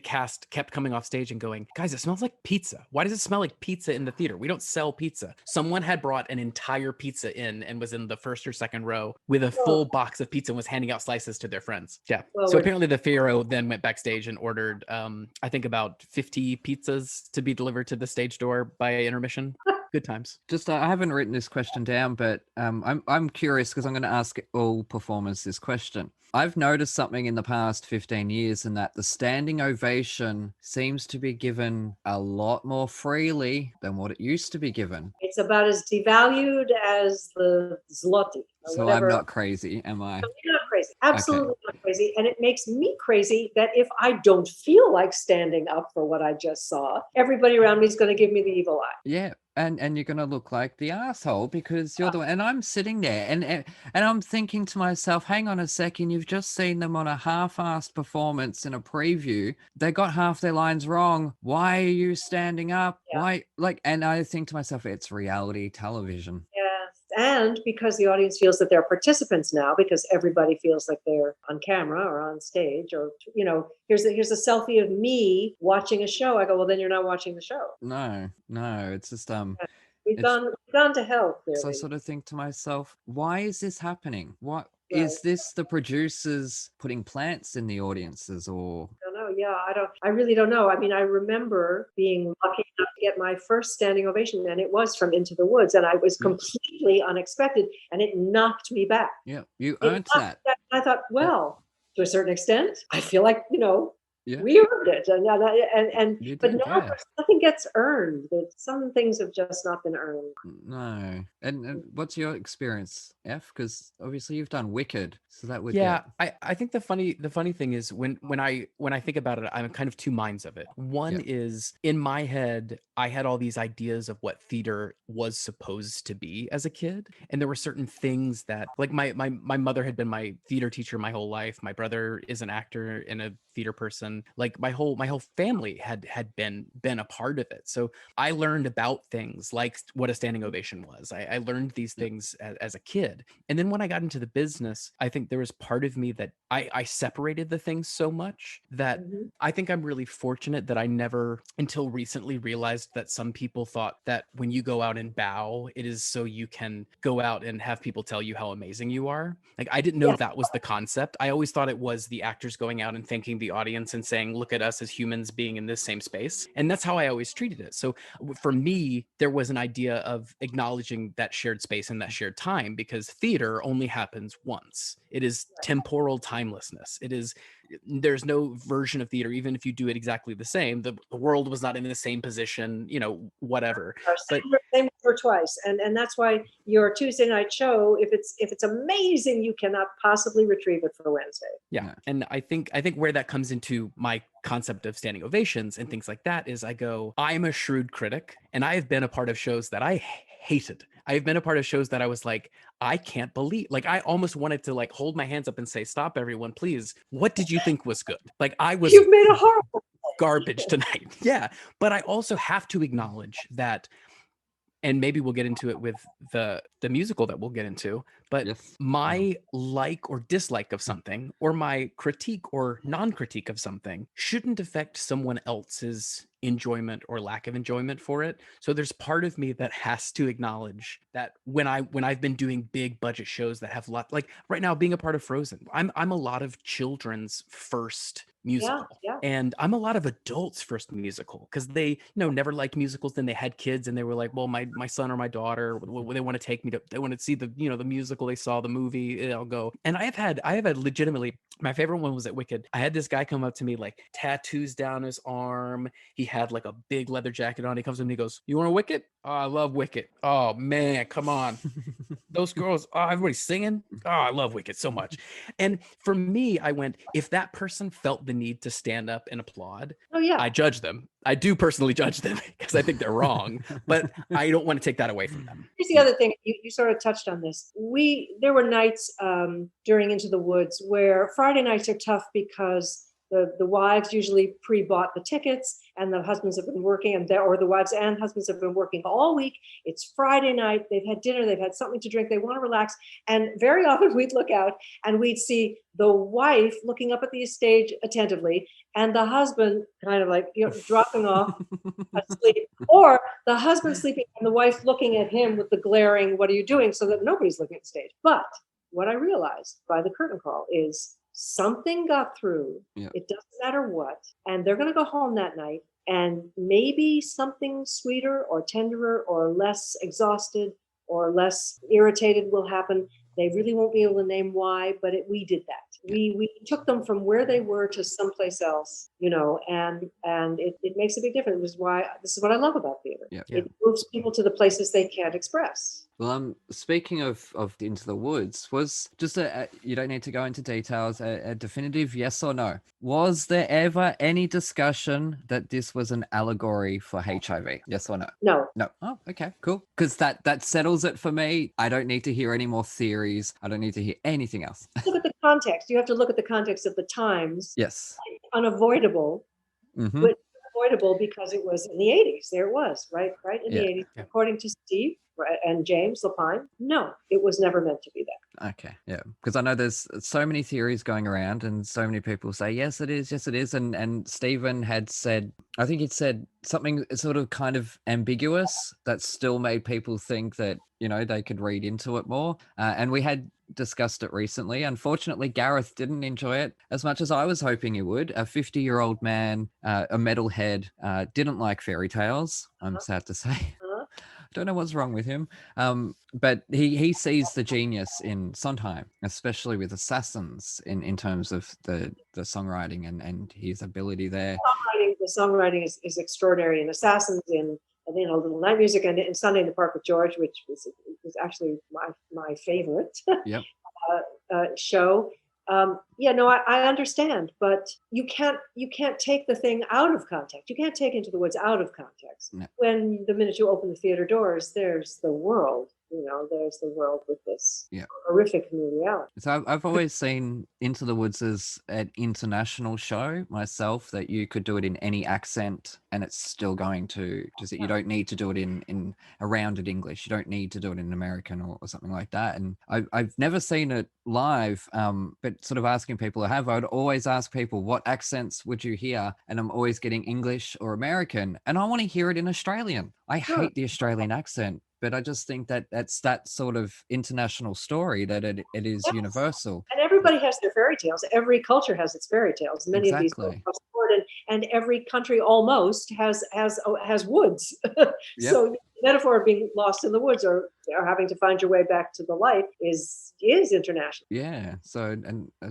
cast kept coming off stage and going, guys, it smells like pizza. Why does it smell like pizza in the theater? We don't sell pizza. Someone had brought an entire pizza in and was in the first or second row with a full box of pizza and was handing out slices to their friends. Yeah. Well, so apparently the Firo then went backstage and ordered, I think about 50 pizzas to be delivered to the stage door by intermission. Good times. Just I haven't written this question down, but I'm curious because I'm going to ask all performers this question. I've noticed something in the past 15 years in that the standing ovation seems to be given a lot more freely than what it used to be given. It's about as devalued as the zloty. So I'm not crazy, am I? No, you're not crazy. Absolutely not crazy. And it makes me crazy that if I don't feel like standing up for what I just saw, everybody around me is going to give me the evil eye. Yeah. And you're going to look like the asshole because you're the one. And I'm sitting there and I'm thinking to myself, hang on a second, you've just seen them on a half-assed performance in a preview. They got half their lines wrong. Why are you standing up? Yeah. Why? And I think to myself, it's reality television. Yes. And because the audience feels that they're participants now, because everybody feels like they're on camera or on stage, or, you know, here's a selfie of me watching a show. I go, well, then you're not watching the show. No, it's just We've gone to hell. Clearly. So I sort of think to myself, why is this happening? What is this? The producers putting plants in the audiences, or? I don't know. Yeah, I really don't know. I mean, I remember being lucky enough to get my first standing ovation, and it was from Into the Woods, and I was completely unexpected, and it knocked me back. Yeah, you earned that. I thought, well, to a certain extent, I feel like, you know, Yeah. we earned it, You but did, no, yeah. nothing gets earned. Some things have just not been earned. No. And what's your experience, F? Because obviously you've done Wicked, so that would I think the funny thing is when I think about it, I'm kind of two minds of it. One is in my head, I had all these ideas of what theater was supposed to be as a kid, and there were certain things that, like, my mother had been my theater teacher my whole life. My brother is an actor and a theater person. Like my whole family had been a part of it. So I learned about things like what a standing ovation was. I learned these things as a kid. And then when I got into the business, I think there was part of me that I separated the things so much that I think I'm really fortunate that I never until recently realized that some people thought that when you go out and bow, it is so you can go out and have people tell you how amazing you are. Like, I didn't know that was the concept. I always thought it was the actors going out and thanking the audience and saying, look at us as humans being in this same space. And that's how I always treated it. So for me, there was an idea of acknowledging that shared space and that shared time, because theater only happens once. It is temporal timelessness. It is there's no version of theater, even if you do it exactly the same, the world was not in the same position, whatever. Same for twice, and that's why your Tuesday night show, if it's amazing, you cannot possibly retrieve it for Wednesday. Yeah. And I think where that comes into my concept of standing ovations and things like that is I'm a shrewd critic, and I have been a part of shows that I hated. I've been a part of shows that I was like, I can't believe, like, I almost wanted to like hold my hands up and say, stop everyone, please. What did you think was good? Like you've made a horrible garbage tonight. Yeah. But I also have to acknowledge that, and maybe we'll get into it with the musical that we'll get into, but my like or dislike of something, or my critique or non-critique of something, shouldn't affect someone else's enjoyment or lack of enjoyment for it. So there's part of me that has to acknowledge that when I've been doing big budget shows that have like right now, being a part of Frozen, I'm a lot of children's first musical, and I'm a lot of adults' first musical, because they never liked musicals. Then they had kids and they were like, well, my son or my daughter, they want to take me to, they want to see the the musical, they saw the movie, I'll go. And I have had legitimately, my favorite one was at Wicked. I had this guy come up to me, like tattoos down his arm, he had like a big leather jacket on. He comes to me, he goes, you want a Wicked? Oh, I love Wicked. Oh man, come on. Those girls, everybody's singing. Oh, I love Wicked so much. And for me, I went, if that person felt the need to stand up and applaud, I judge them. I do personally judge them because I think they're wrong, but I don't want to take that away from them. Here's the other thing, you sort of touched on this. There were nights during Into the Woods where Friday nights are tough because the wives usually pre-bought the tickets, and the husbands have been working, or the wives and husbands have been working all week. It's Friday night, they've had dinner, they've had something to drink, they want to relax. And very often we'd look out and we'd see the wife looking up at the stage attentively, and the husband kind of like dropping off asleep, or the husband sleeping and the wife looking at him with the glaring, what are you doing, so that nobody's looking at the stage. But what I realized by the curtain call is something got through. It doesn't matter what. And they're going to go home that night, and maybe something sweeter or tenderer or less exhausted or less irritated will happen. They really won't be able to name why, but we did that. We took them from where they were to someplace else, and it makes a big difference. This is what I love about theater. It moves people to the places they can't express. Well, speaking of Into the Woods, was just you don't need to go into details, a definitive yes or no. Was there ever any discussion that this was an allegory for HIV? Yes or no? No. No. Oh, okay, cool. Because that settles it for me. I don't need to hear any more theories. I don't need to hear anything else. Look at the context. You have to look at the context of the times. Yes. Unavoidable. But unavoidable because it was in the 80s. There it was, right in the 80s. According to Steve and James Lapine, no, it was never meant to be that. Okay, yeah, because I know there's so many theories going around, and so many people say yes it is, and Stephen had said, I think he'd said something sort of kind of ambiguous that still made people think that they could read into it more, and we had discussed it recently. Unfortunately, Gareth didn't enjoy it as much as I was hoping he would. A 50-year-old man, a metalhead, didn't like fairy tales, I'm sad to say. Don't know what's wrong with him, but he sees the genius in Sondheim, especially with Assassins, in terms of the songwriting and his ability there. The songwriting is extraordinary in Assassins, in Little Night Music, and in Sunday in the Park with George, which was actually my favorite show. I understand, but you can't take the thing out of context. You can't take Into the Woods out of context. No. When the minute you open the theater doors, there's the world. There's the world with this horrific new reality. So I've always seen Into the Woods as an international show myself, that you could do it in any accent and it's still going to, you don't need to do it in a rounded English. You don't need to do it in American or something like that. And I've never seen it live, but sort of asking people who have, I would always ask people, what accents would you hear? And I'm always getting English or American, and I want to hear it in Australian. I hate the Australian accent. But I just think that that's that sort of international story, that it is universal. And everybody has their fairy tales. Every culture has its fairy tales. Many of these go across the board, and every country almost has woods. So metaphor of being lost in the woods or having to find your way back to the light is international. Yeah. So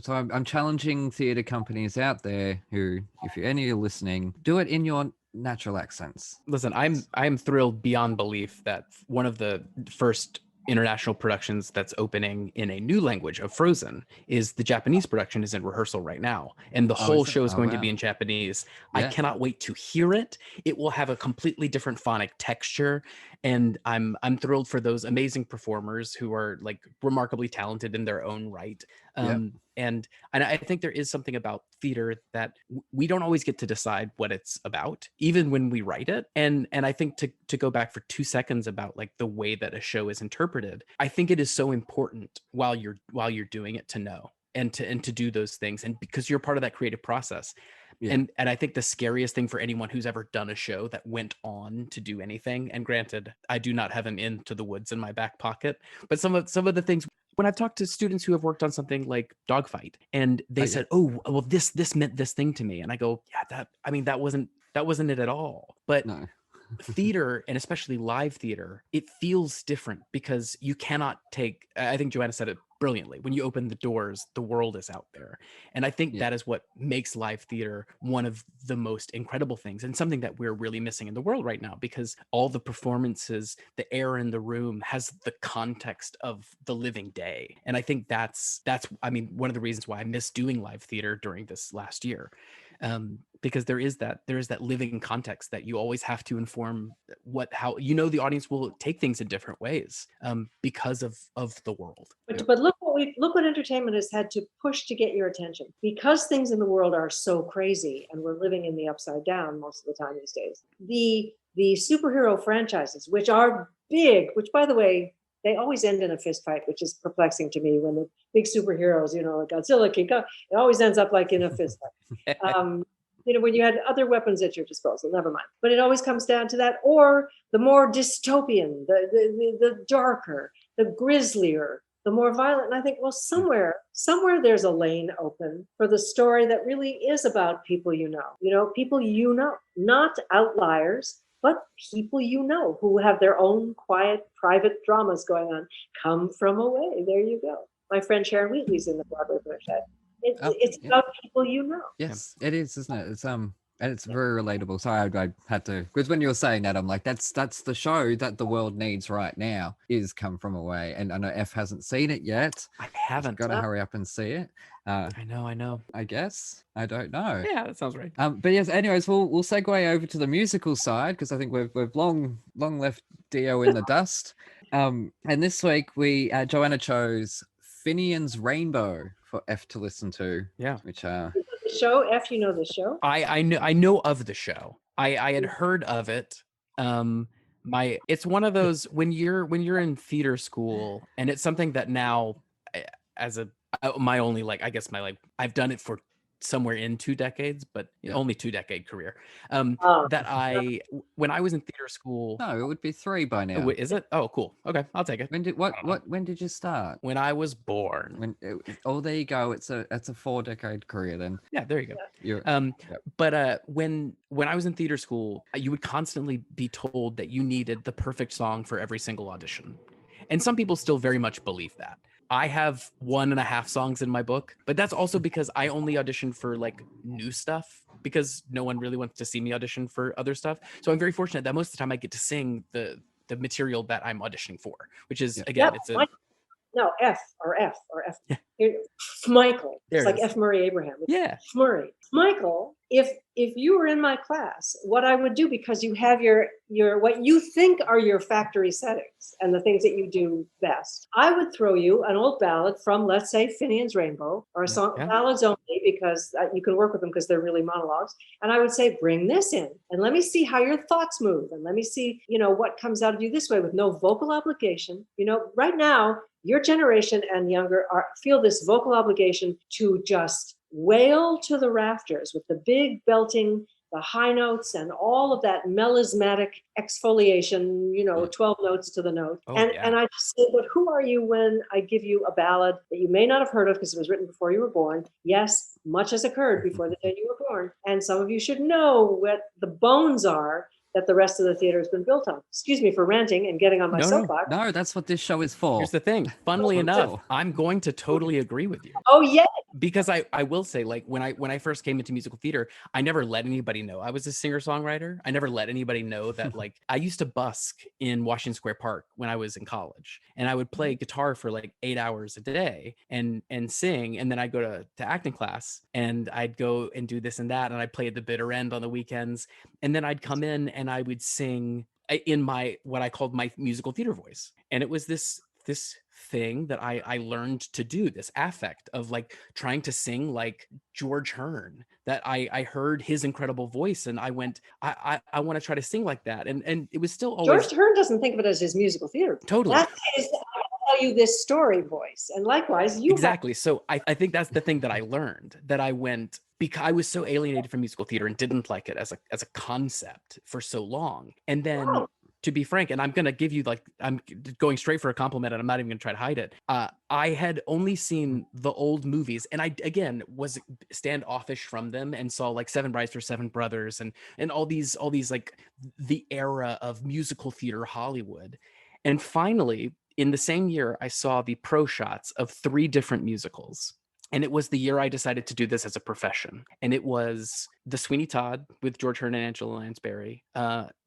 I'm challenging theatre companies out there who, if you're any listening, do it in your natural accents. Listen, I'm thrilled beyond belief that one of the first international productions that's opening in a new language of Frozen is the Japanese production is in rehearsal right now, and the whole show is going to be in Japanese. I cannot wait to hear it. It will have a completely different phonic texture, and I'm thrilled for those amazing performers who are like remarkably talented in their own right. And I think there is something about theater that we don't always get to decide what it's about, even when we write it. And I think to go back for 2 seconds about like the way that a show is interpreted, I think it is so important while you're doing it to know and to do those things, and because you're part of that creative process. And I think the scariest thing for anyone who's ever done a show that went on to do anything, and granted, I do not have an Into the Woods in my back pocket, but some of the things, when I've talked to students who have worked on something like Dogfight, and they said, "Oh, well, this meant this thing to me," and I go, "Yeah, that wasn't it at all." But No. theater, and especially live theater, it feels different because you cannot take. I think Joanna said it brilliantly. When you open the doors, the world is out there, and I think that is what makes live theater one of the most incredible things, and something that we're really missing in the world right now, because all the performances, the air in the room has the context of the living day. And I think that's I mean, one of the reasons why I miss doing live theater during this last year, because there is that living context that you always have to inform how the audience will take things in different ways, because of the world. But look what entertainment has had to push to get your attention, because things in the world are so crazy and we're living in the upside down most of the time these days. The superhero franchises, which are big, which by the way, they always end in a fist fight, which is perplexing to me. When the big superheroes, like Godzilla, King Kong, it always ends up like in a fist fight. When you had other weapons at your disposal, never mind. But it always comes down to that, or the more dystopian, the darker, the grislier, the more violent. And I think, well, somewhere there's a lane open for the story that really is about people people not outliers, but people who have their own quiet, private dramas going on. Come from away. There you go. My friend Sharon Wheatley's in the Broadway version. It's about people Yes, it is, isn't it? It's and it's very relatable. Sorry, I had to, because when you were saying that, I'm like, that's the show that the world needs right now, is Come From Away. And I know F hasn't seen it yet. I haven't. Got to hurry up and see it. I know. I guess. I don't know. Yeah, that sounds right. But yes, anyways, we'll segue over to the musical side, because I think we've long left Dio in the dust. And this week Joanna chose Finian's Rainbow for F to listen to. Yeah. The show, F, you know the show? I know of the show. I had heard of it. It's one of those, when you're in theater school, and it's something that now, as I've done it for somewhere in 2 decades, but only 2-decade career. When I was in theater school. No, it would be 3 by now. Is it? Oh, cool. Okay, I'll take it. When did you start? When I was born. There you go. It's a 4-decade career then. Yeah, there you go. But when I was in theater school, you would constantly be told that you needed the perfect song for every single audition. And some people still very much believe that. I have 1.5 songs in my book, but that's also because I only audition for like new stuff, because no one really wants to see me audition for other stuff. So I'm very fortunate that most of the time I get to sing the material that I'm auditioning for, which is again, it's a F. Yeah. Michael. It's like F. Murray Abraham. Yeah. Murray. Michael, if you were in my class, what I would do, because you have your what you think are your factory settings and the things that you do best, I would throw you an old ballad from, let's say, Finian's Rainbow, or a song, ballads only, because you can work with them because they're really monologues. And I would say, bring this in and let me see how your thoughts move. And let me see, what comes out of you this way, with no vocal obligation. Right now, your generation and younger feel this vocal obligation to just wail to the rafters with the big belting, the high notes, and all of that melismatic exfoliation, 12 notes to the note. And I just say, but who are you when I give you a ballad that you may not have heard of because it was written before you were born? Yes, much has occurred before the day you were born. And some of you should know what the bones are that the rest of the theater has been built on. Excuse me for ranting and getting on my soapbox. No, that's what this show is for. Here's the thing. Funnily enough, I'm going to totally agree with you. Oh yeah. Because I will say, like, when I first came into musical theater, I never let anybody know I was a singer-songwriter. I never let anybody know that, like, I used to busk in Washington Square Park when I was in college, and I would play guitar for like 8 hours a day and sing, and then I'd go to acting class and I'd go and do this and that, and I'd play at the bitter end on the weekends, and then I'd come in and I would sing in my what I called my musical theater voice, and it was this thing that I learned to do, this affect of like trying to sing like George Hearn, that I heard his incredible voice and I went, I want to try to sing like that. And it was still always... George Hearn doesn't think of it as his musical theater. Totally. That is, I'll tell you this story voice. And likewise, you exactly. So I think that's the thing that I learned, that I went, because I was so alienated from musical theater and didn't like it as a concept for so long. And then to be frank, and I'm going to give you, like, I'm going straight for a compliment and I'm not even going to try to hide it. I had only seen the old movies, and I, again, was standoffish from them and saw like Seven Brides for Seven Brothers and all these like the era of musical theater Hollywood. And finally, in the same year, I saw the pro shots of 3 different musicals. And it was the year I decided to do this as a profession. And it was The Sweeney Todd with George Hearn and Angela Lansbury,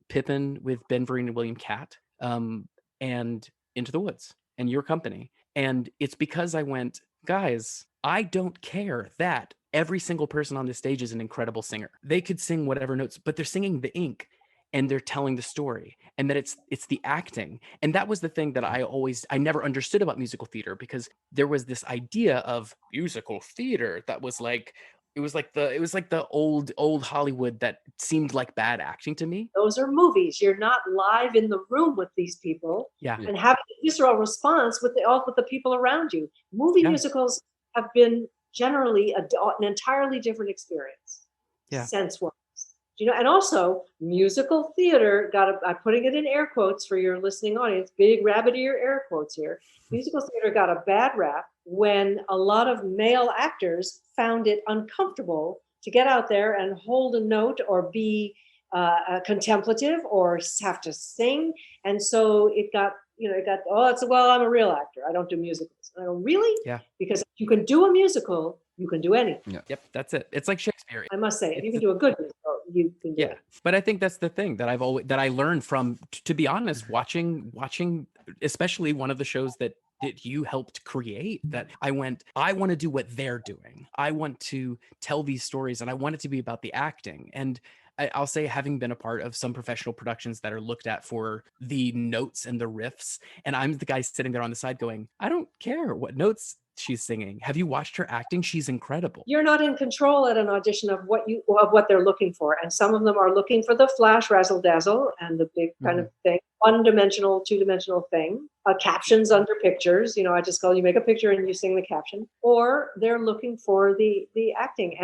Pippin with Ben Vereen and William Catt, and Into the Woods and Your Company. And it's because I went, guys, I don't care that every single person on this stage is an incredible singer. They could sing whatever notes, but they're singing the ink and they're telling the story, and that it's the acting. And that was the thing that I never understood about musical theater, because there was this idea of musical theater that was like, it was like the old Hollywood that seemed like bad acting to me. Those are movies. You're not live in the room with these people, and having a visceral response with the people around you. Movie musicals have been generally an entirely different experience, sense-wise. And also musical theater I'm putting it in air quotes for your listening audience, big rabbit ear air quotes here. Musical theater got a bad rap when a lot of male actors found it uncomfortable to get out there and hold a note or be contemplative or have to sing. And so it got, I'm a real actor. I don't do musicals. I go, really? Yeah. Because if you can do a musical, you can do anything. Yeah. Yep, that's it. It's like Shakespeare. I must say, if you can do a good musical, you can do it. But I think that's the thing that I learned from, to be honest, watching, especially one of the shows that you helped create, that I want to do what they're doing. I want to tell these stories, and I want it to be about the acting. And I'll say, having been a part of some professional productions that are looked at for the notes and the riffs, and I'm the guy sitting there on the side going, I don't care what notes she's singing. Have you watched her acting? She's incredible. You're not in control at an audition of what they're looking for. And some of them are looking for the flash, razzle dazzle, and the big kind of thing, 1-dimensional, 2-dimensional thing, captions under pictures. I just call you make a picture and you sing the caption, or they're looking for the acting.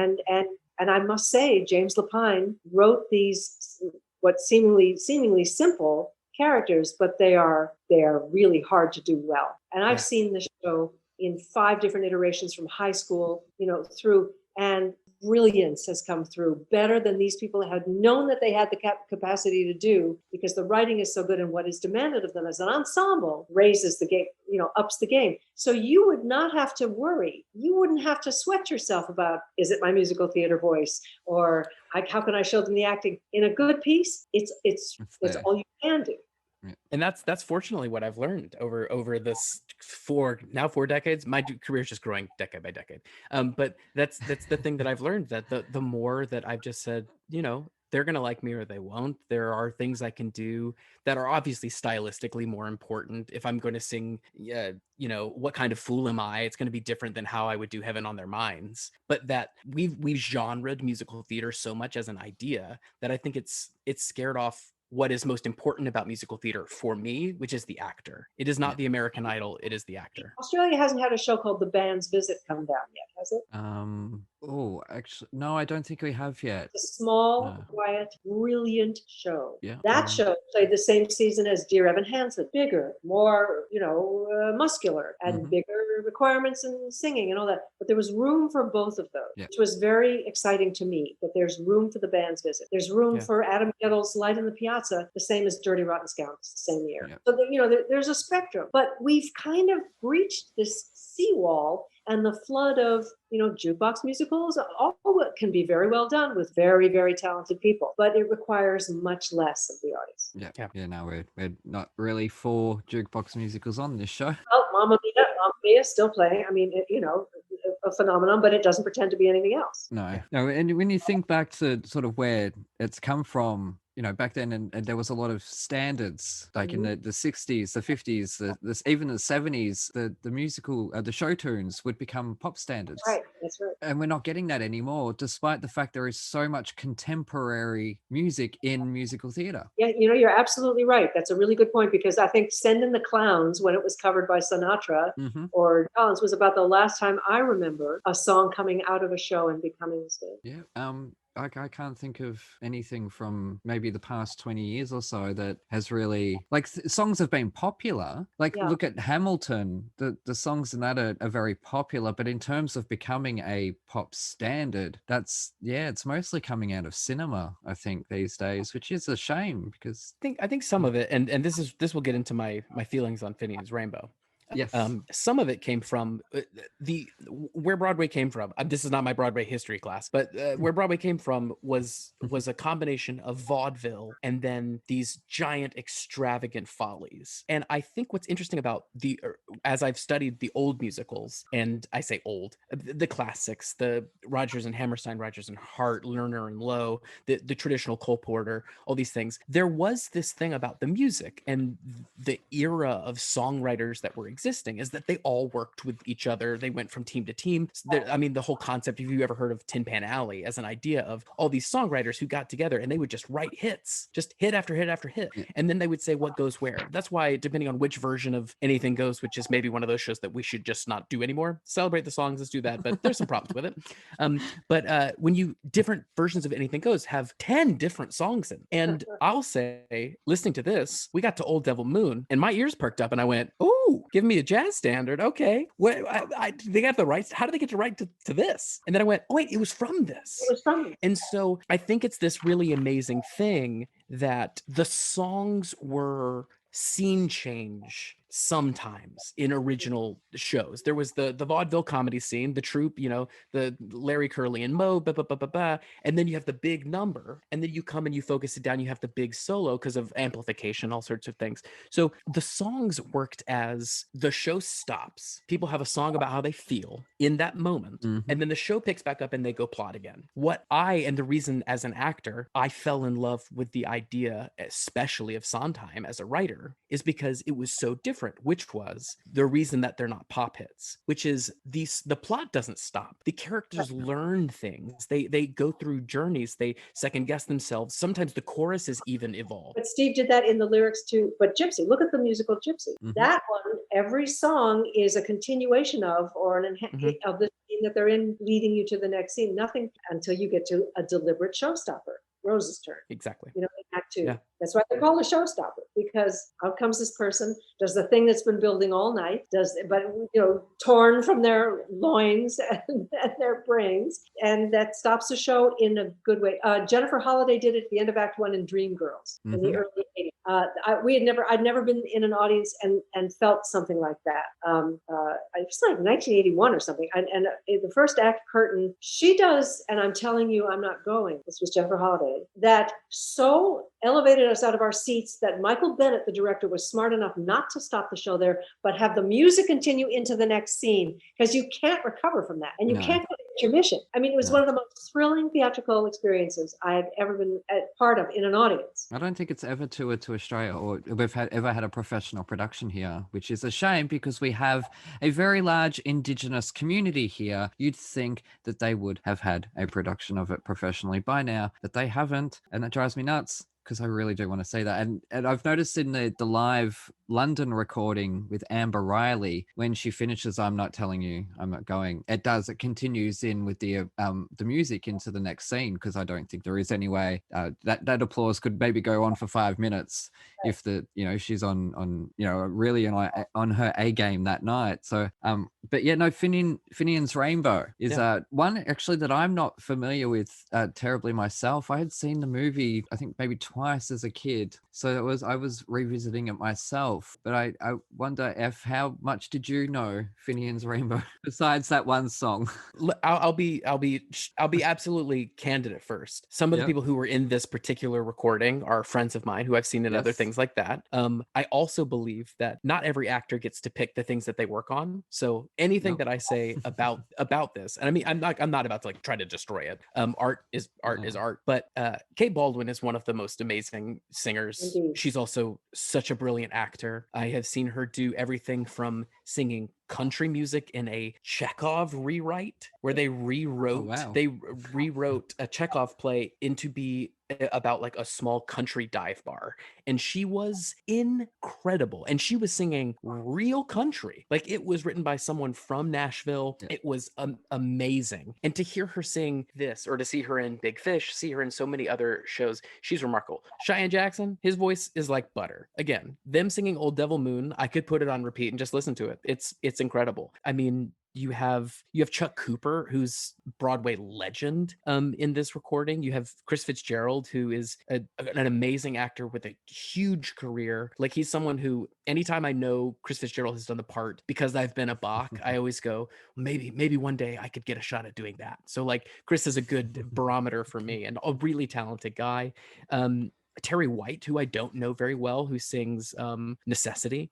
And I must say, James Lapine wrote these what seemingly simple characters, but they are really hard to do well. And I've seen the show in 5 different iterations from high school, through, and brilliance has come through, better than these people had known that they had the capacity to do, because the writing is so good, and what is demanded of them as an ensemble raises the game, ups the game. So you would not have to worry. You wouldn't have to sweat yourself about, is it my musical theater voice, or how can I show them the acting? In a good piece, it's all you can do. And that's fortunately what I've learned over this 4 decades. My career is just growing decade by decade. But that's the thing that I've learned, that the more that I've just said, they're going to like me or they won't. There are things I can do that are obviously stylistically more important. If I'm going to sing, What Kind of Fool Am I? It's going to be different than how I would do Heaven on Their Minds. But that we've genred musical theater so much as an idea that I think it's scared off what is most important about musical theater for me, which is the actor. It is not the American Idol, it is the actor. Australia hasn't had a show called The Band's Visit come down yet, has it? Oh, actually, no, I don't think we have yet. A small, No. quiet, brilliant show. Yeah, That show played the same season as Dear Evan Hansen. Bigger, more, muscular, and bigger requirements in singing and all that. But there was room for both of those, which was very exciting to me, that there's room for the band's visit. There's room for Adam Gettle's Light in the Piazza, the same as Dirty Rotten Scoundrels, the same year. So, there's a spectrum. But we've kind of breached this seawall, and the flood of jukebox musicals, all can be very well done with very, very talented people, but it requires much less of the audience. Yeah. No, we're not really for jukebox musicals on this show. Oh, Mamma Mia is still playing. I mean, a phenomenon, but it doesn't pretend to be anything else. No. And when you think back to sort of where it's come from, back then, and there was a lot of standards, like in the 60s, the 50s, even the 70s, the musical, the show tunes would become pop standards. That's right. And we're not getting that anymore, despite the fact there is so much contemporary music in musical theater. Yeah, you're absolutely right. That's a really good point, because I think Send in the Clowns, when it was covered by Sinatra or Collins, was about the last time I remember a song coming out of a show and becoming a standard. Yeah. I can't think of anything from maybe the past 20 years or so that has really, like, songs have been popular. Like, look at Hamilton. The songs in that are very popular, but in terms of becoming a pop standard, it's mostly coming out of cinema, I think, these days, which is a shame, because I think some of it, and this will get into my feelings on Finian's Rainbow. Yes. Some of it came from where Broadway came from. This is not my Broadway history class, but where Broadway came from was a combination of vaudeville and then these giant extravagant follies. And I think what's interesting about as I've studied the old musicals, and I say old, the classics, the Rodgers and Hammerstein, Rodgers and Hart, Lerner and Lowe, the traditional Cole Porter, all these things, there was this thing about the music and the era of songwriters that were existing, is that they all worked with each other. They went from team to team. The whole concept, if you ever heard of Tin Pan Alley, as an idea of all these songwriters who got together and they would just write hits, just hit after hit after hit. And then they would say what goes where. That's why, depending on which version of Anything Goes, which is maybe one of those shows that we should just not do anymore, celebrate the songs, let's do that. But there's some problems with it. But when different versions of Anything Goes have 10 different songs in. And I'll say, listening to this, we got to Old Devil Moon and my ears perked up and I went, oh, give me a jazz standard. Okay. They got the rights. How did they get the right to this? And then I went, oh wait, it was from this. And so I think it's this really amazing thing that the songs were scene change sometimes in original shows. There was the vaudeville comedy scene, the troupe, the Larry, Curly, and Moe, and then you have the big number, and then you come and you focus it down, you have the big solo because of amplification, all sorts of things. So the songs worked as the show stops, people have a song about how they feel in that moment, and then the show picks back up and they go plot again. And the reason as an actor I fell in love with the idea, especially of Sondheim as a writer, is because it was so different, which was the reason that they're not pop hits, which is the plot doesn't stop. The characters learn things. They go through journeys. They second guess themselves. Sometimes the choruses even evolve. But Steve did that in the lyrics too. But Gypsy, look at the musical Gypsy. That one, every song is a continuation of, or an of the scene that they're in, leading you to the next scene. Nothing until you get to a deliberate showstopper. Rose's turn. Exactly. In Act 2. Yeah. That's why they're called a showstopper, because out comes this person, does the thing that's been building all night, torn from their loins and their brains, and that stops the show in a good way. Jennifer Holliday did it at the end of Act 1 in Dreamgirls in the early 80s. I'd never been in an audience and felt something like that. It was like 1981 or something. And the first act curtain, she does, and I'm telling you, I'm not going. This was Jennifer Holliday. That so elevated us out of our seats that Michael Bennett, the director, was smart enough not to stop the show there, but have the music continue into the next scene, because you can't recover from that, and you can't go to intermission. I mean, it was one of the most thrilling theatrical experiences I have ever been part of in an audience. I don't think it's ever toured to Australia, or we've ever had a professional production here, which is a shame, because we have a very large Indigenous community here. You'd think that they would have had a production of it professionally by now, but they haven't, and that drives me nuts. because I really do want to say that. And I've noticed in the live London recording with Amber Riley, when she finishes "I'm Not Telling You, I'm Not Going," it continues in with the music into the next scene, because I don't think there is any way that applause could maybe go on for 5 minutes if she's on really on her A game that night. So but yeah, no, Finian's Rainbow is one actually that I'm not familiar with terribly myself. I had seen the movie I think maybe twice as a kid, so I was revisiting it myself. But I wonder, how much did you know Finian's Rainbow besides that one song? I'll be absolutely candid at first. Some of the people who were in this particular recording are friends of mine who I've seen in other things like that. I also believe that not every actor gets to pick the things that they work on. So anything that I say about this, and I mean, I'm not about to like try to destroy it. Art is art. But Kate Baldwin is one of the most amazing singers. Indeed. She's also such a brilliant actor. I have seen her do everything from singing country music in a Chekhov rewrite, where they rewrote a Chekhov play into be about like a small country dive bar, and she was incredible. And she was singing real country, like it was written by someone from Nashville. It was amazing. And to hear her sing this, or to see her in Big Fish, see her in so many other shows, she's remarkable. Cheyenne Jackson, his voice is like butter. Again, them singing Old Devil Moon, I could put it on repeat and just listen to it. It's incredible. I mean, you have Chuck Cooper, who's Broadway legend in this recording. You have Chris Fitzgerald, who is an amazing actor with a huge career. Like, he's someone who, anytime I know Chris Fitzgerald has done the part, because I've been a Bach, I always go, maybe one day I could get a shot at doing that. So like, Chris is a good barometer for me, and a really talented guy. Terry White, who I don't know very well, who sings Necessity.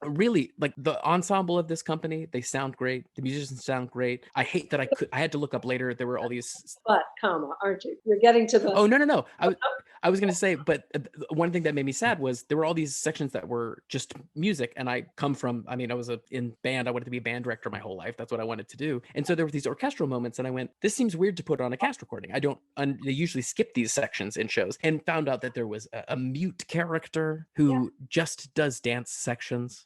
Really, like, the ensemble of this company, they sound great. The musicians sound great. I hate that I had to look up later. There were all these... But, aren't you? You're getting to the... Oh, no. I was going to say, but one thing that made me sad was there were all these sections that were just music. And I come from, I mean, I was in band. I wanted to be a band director my whole life. That's what I wanted to do. And so there were these orchestral moments, and I went, this seems weird to put on a cast recording. They usually skip these sections in shows, and found out that there was a mute character who just does dance sections.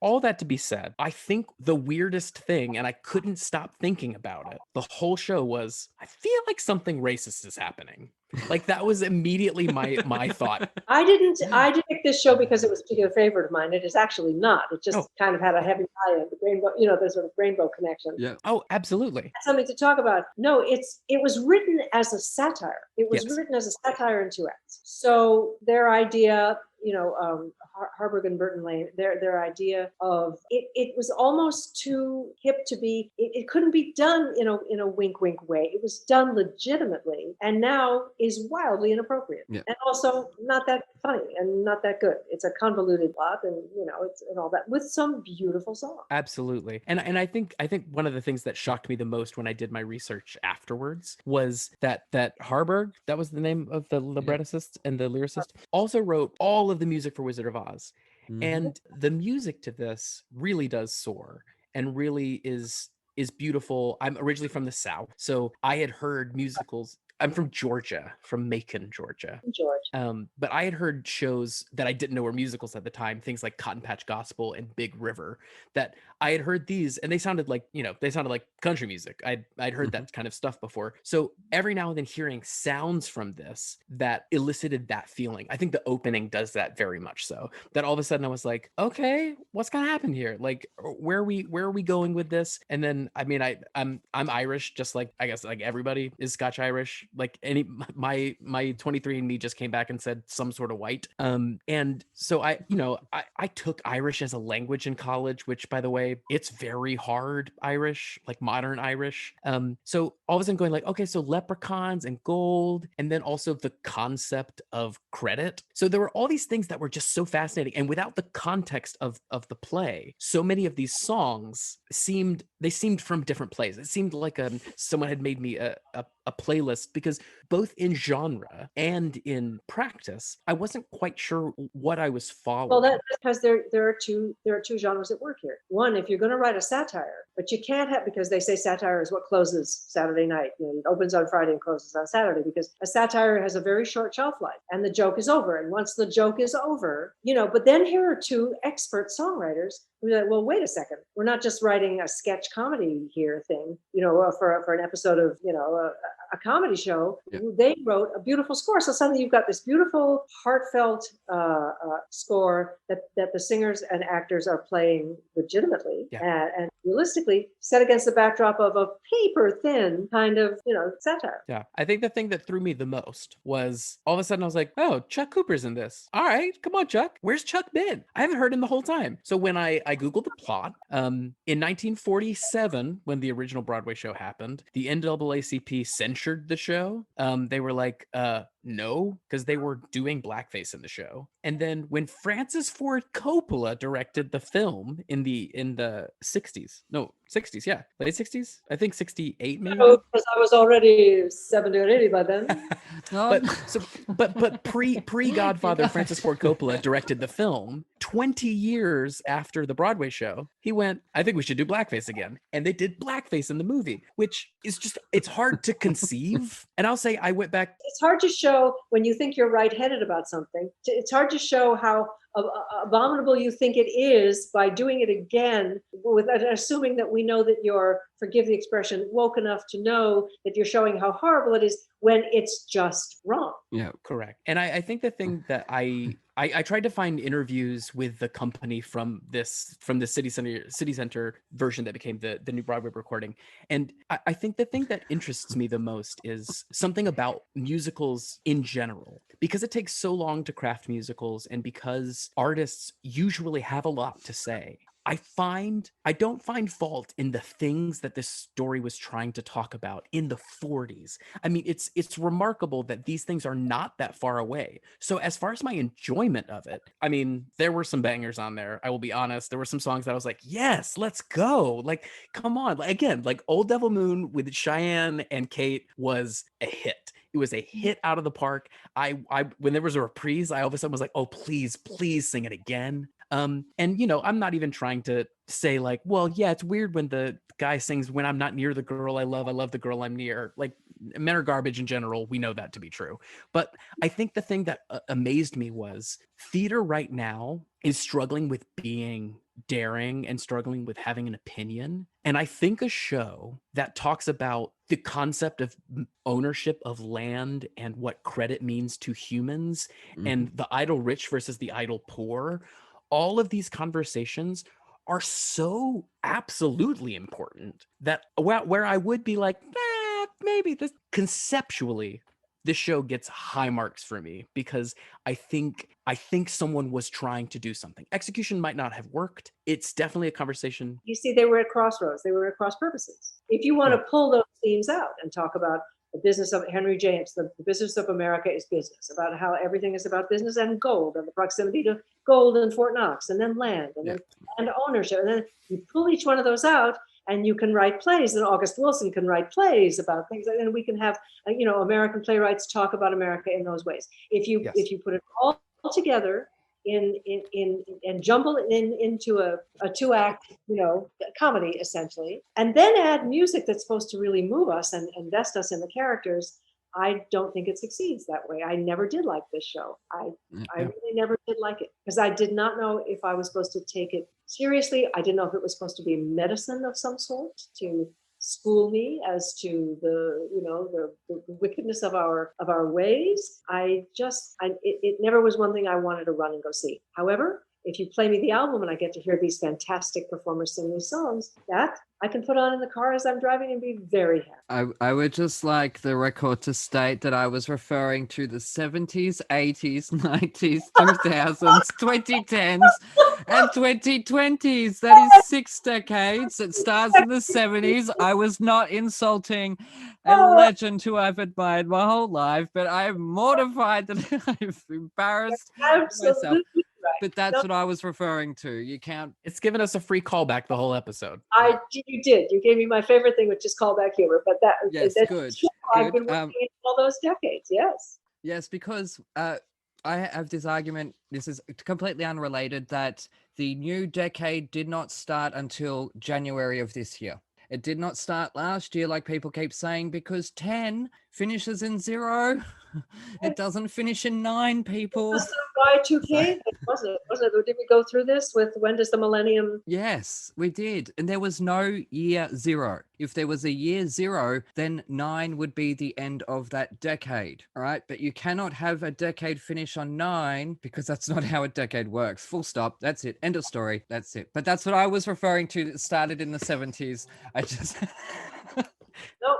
All that to be said, I think the weirdest thing, and I couldn't stop thinking about it the whole show, was I feel like something racist is happening. Like, that was immediately my thought. I didn't pick this show because it was a particular favorite of mine. It is actually not. It just kind of had a heavy tie in the rainbow, the sort of rainbow connection. Yeah. Oh, absolutely. Something to talk about. No, it was written as a satire. It was written as a satire in 2 acts. So their idea, Harburg and Burton Lane, their idea of it was almost too hip to be. It couldn't be done in a wink way. It was done legitimately, and now is wildly inappropriate, and also not that funny and not that good. It's a convoluted plot, and it's and all that, with some beautiful songs. Absolutely. And I think one of the things that shocked me the most when I did my research afterwards was that Harburg, that was the name of the librettist and the lyricist, also wrote all of the music for Wizard of Oz. Mm-hmm. And the music to this really does soar, and really is beautiful. I'm originally from the South, so I had heard musicals. I'm from Georgia, from Macon, Georgia. But I had heard shows that I didn't know were musicals at the time, things like Cotton Patch Gospel and Big River, that I had heard these, and they sounded like country music. I'd heard that kind of stuff before. So every now and then hearing sounds from this that elicited that feeling. I think the opening does that very much so. That all of a sudden I was like, okay, what's gonna happen here? Like, where are we going with this? And then, I mean, I'm Irish, just like, I guess, like everybody is Scotch Irish. Like, my 23andMe just came back and said some sort of white. And so I took Irish as a language in college, which, by the way, it's very hard Irish, like modern Irish. So all of a sudden going like, okay, so leprechauns and gold, and then also the concept of credit. So there were all these things that were just so fascinating. And without the context of the play, so many of these songs seemed from different plays. It seemed like someone had made me a playlist because both in genre and in practice, I wasn't quite sure what I was following. Well, that's because there are two genres at work here. One, if you're going to write a satire, but you can't have, because they say satire is what closes Saturday night. You know, it opens on Friday and closes on Saturday, because a satire has a very short shelf life, and the joke is over. And once the joke is over, you know. But then here are two expert songwriters who are like, well, wait a second, we're not just writing a sketch comedy here thing, you know, for an episode of, you know, a comedy show. Yeah. They wrote a beautiful score. So suddenly you've got this beautiful, heartfelt score that the singers and actors are playing legitimately and realistically, set against the backdrop of a paper thin kind of, you know, satire. Yeah. I think the thing that threw me the most was all of a sudden I was like, oh, Chuck Cooper's in this. All right, come on, Chuck. Where's Chuck been? I haven't heard him the whole time. So when I Googled the plot, in 1947, when the original Broadway show happened, the NAACP censured the show. They were like, no, because they were doing blackface in the show. And then when Francis Ford Coppola directed the film in the 60s, late 60s, I think 68 maybe. Oh, because I was already 70 or 80 by then. but pre Godfather, Francis Ford Coppola directed the film. 20 years after the Broadway show, he went, I think we should do blackface again. And they did blackface in the movie, which is just, it's hard to conceive. And I'll say I went back. It's hard to show when you think you're right-headed about something. It's hard to show how abominable you think it is by doing it again, with assuming that we know that you're, forgive the expression, woke enough to know that you're showing how horrible it is when it's just wrong. Yeah, correct. And I think the thing that I tried to find interviews with the company from the City Center version that became the new Broadway recording. And I think the thing that interests me the most is something about musicals in general, because it takes so long to craft musicals and because artists usually have a lot to say. I don't find fault in the things that this story was trying to talk about in the 40s. I mean, it's remarkable that these things are not that far away. So as far as my enjoyment of it, I mean, there were some bangers on there. I will be honest. There were some songs that I was like, yes, let's go. Like, come on. Again, like Old Devil Moon with Cheyenne and Kate was a hit. It was a hit out of the park. I when there was a reprise, I all of a sudden was like, oh, please sing it again. And you know, I'm not even trying to say like, well, yeah, it's weird when the guy sings when I'm not near the girl I love the girl I'm near. Like, men are garbage in general. We know that to be true. But I think the thing that amazed me was theater right now is struggling with being daring and struggling with having an opinion. And I think a show that talks about the concept of ownership of land and what credit means to humans and the idle rich versus the idle poor, all of these conversations are so absolutely important that where I would be like, maybe this conceptually, this show gets high marks for me because I think someone was trying to do something. Execution might not have worked. It's definitely a conversation. You see, they were at crossroads. They were at cross purposes. If you want to pull those themes out and talk about the business of Henry James, the business of America is business, about how everything is about business and gold and the proximity to gold in Fort Knox and then land and then land ownership. And then you pull each one of those out and you can write plays, and August Wilson can write plays about things. And we can have, you know, American playwrights talk about America in those ways. If you put it all together and jumble it into a 2-act, you know, comedy essentially, and then add music that's supposed to really move us and invest us in the characters, I don't think it succeeds that way. I never did like this show. I really never did like it because I did not know if I was supposed to take it seriously. I didn't know if it was supposed to be medicine of some sort to school me as to the wickedness of our ways. It never was one thing I wanted to run and go see. However, if you play me the album and I get to hear these fantastic performers sing these songs, that I can put on in the car as I'm driving and be very happy. I would just like the record to state that I was referring to the 70s, 80s, 90s, 2000s, 2010s, and 2020s. That is 6 decades. It starts in the 70s. I was not insulting a legend who I've admired my whole life, but I'm mortified that I've embarrassed myself. but that's what I was referring to. You can't. It's given us a free callback the whole episode. You did. You gave me my favorite thing, which is callback humor. But Yes, that's good. true. I've been working in all those decades. Yes. Yes, because I have this argument. This is completely unrelated. That the new decade did not start until January of this year. It did not start last year, like people keep saying, because 10 finishes in 0. It doesn't finish in 9, people. Was Y2K? Wasn't it? Did we go through this with when does the millennium? Yes, we did. And there was no year 0. If there was a year 0, then 9 would be the end of that decade. All right. But you cannot have a decade finish on 9 because that's not how a decade works. Full stop. That's it. End of story. That's it. But that's what I was referring to. It started in the 70s. I just. No,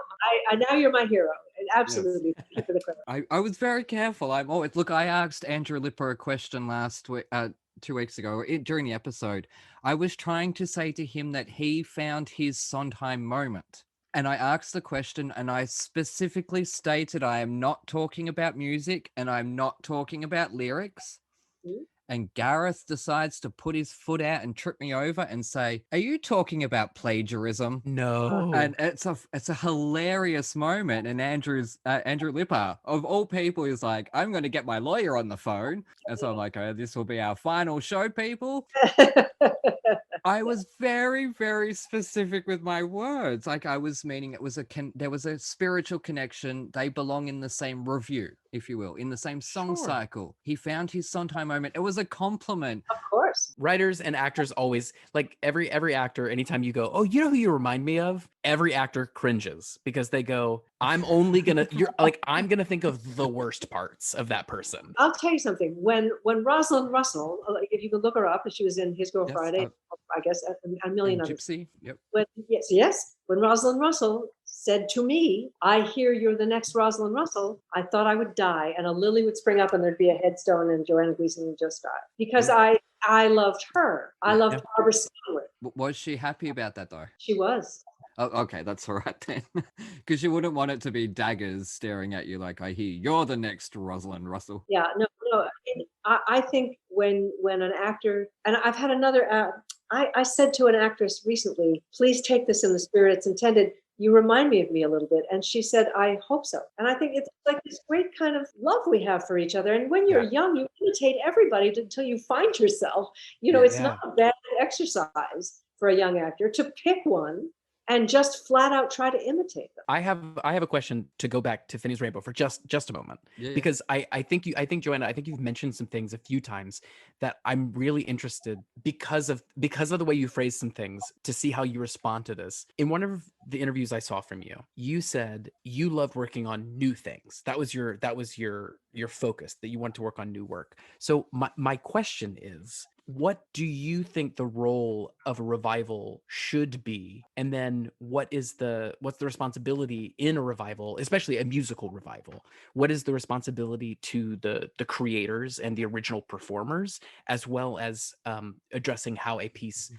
I now you're my hero. Absolutely. Yes. Thank you for the credit. I was very careful. I'm always look. I asked Andrew Lipper a question last week, 2 weeks ago, during the episode. I was trying to say to him that he found his Sondheim moment, and I asked the question, and I specifically stated I am not talking about music, and I'm not talking about lyrics. Mm-hmm. And Gareth decides to put his foot out and trip me over and say, "Are you talking about plagiarism?" No. And it's a hilarious moment. And Andrew Lipper, of all people, is like, "I'm going to get my lawyer on the phone." And so I'm like, "Oh, this will be our final show, people." I was very, very specific with my words. Like I was meaning it was there was a spiritual connection. They belong in the same review, if you will, in the same song cycle. He found his Sondheim moment. It was a compliment. Of course. Writers and actors always, like every actor, anytime you go, "Oh, you know who you remind me of?" Every actor cringes because they go, I'm going to think of the worst parts of that person. I'll tell you something. When Rosalind Russell, if you can look her up, she was in His Girl Friday, I guess, a million others. Gypsy, yep. Yes. When Rosalind Russell said to me, "I hear you're the next Rosalind Russell," I thought I would die, and a lily would spring up, and thered be a headstone, and Joanna Gleason would just die because I loved her. I loved Barbara Stanwyck. Was she happy about that though? She was. Oh, okay, that's all right then. Because you wouldn't want it to be daggers staring at you like, "I hear you're the next Rosalind Russell." Yeah, no. I think when an actor, and I've had another, I said to an actress recently, "Please take this in the spirit it's intended. You remind me of me a little bit." And she said, "I hope so." And I think it's like this great kind of love we have for each other. And when you're young, you imitate everybody until you find yourself. It's not a bad exercise for a young actor to pick one and just flat out try to imitate them. I have a question to go back to Finney's Rainbow for just a moment, because I think Joanna, I think you've mentioned some things a few times that I'm really interested because of the way you phrase some things to see how you respond to this. In one of the interviews I saw from you, you said you loved working on new things. That was your focus, that you wanted to work on new work. So my question is, what do you think the role of a revival should be? And then what's the responsibility in a revival, especially a musical revival? What is the responsibility to the creators and the original performers, as well as addressing how a piece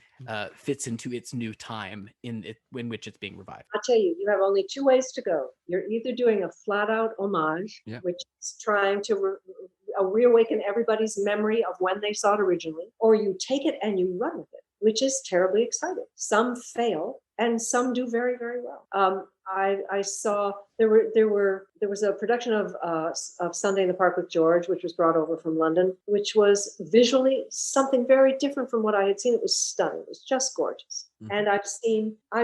fits into its new time in which it's being revived? I'll tell you, you have only two ways to go. You're either doing a flat out homage, which is trying to reawaken everybody's memory of when they saw it originally, or you take it and you run with it, which is terribly exciting. Some fail and some do very, very well. I saw there was a production of Sunday in the Park with George, which was brought over from London, which was visually something very different from what I had seen. It was stunning. It was just gorgeous. Mm-hmm. And I've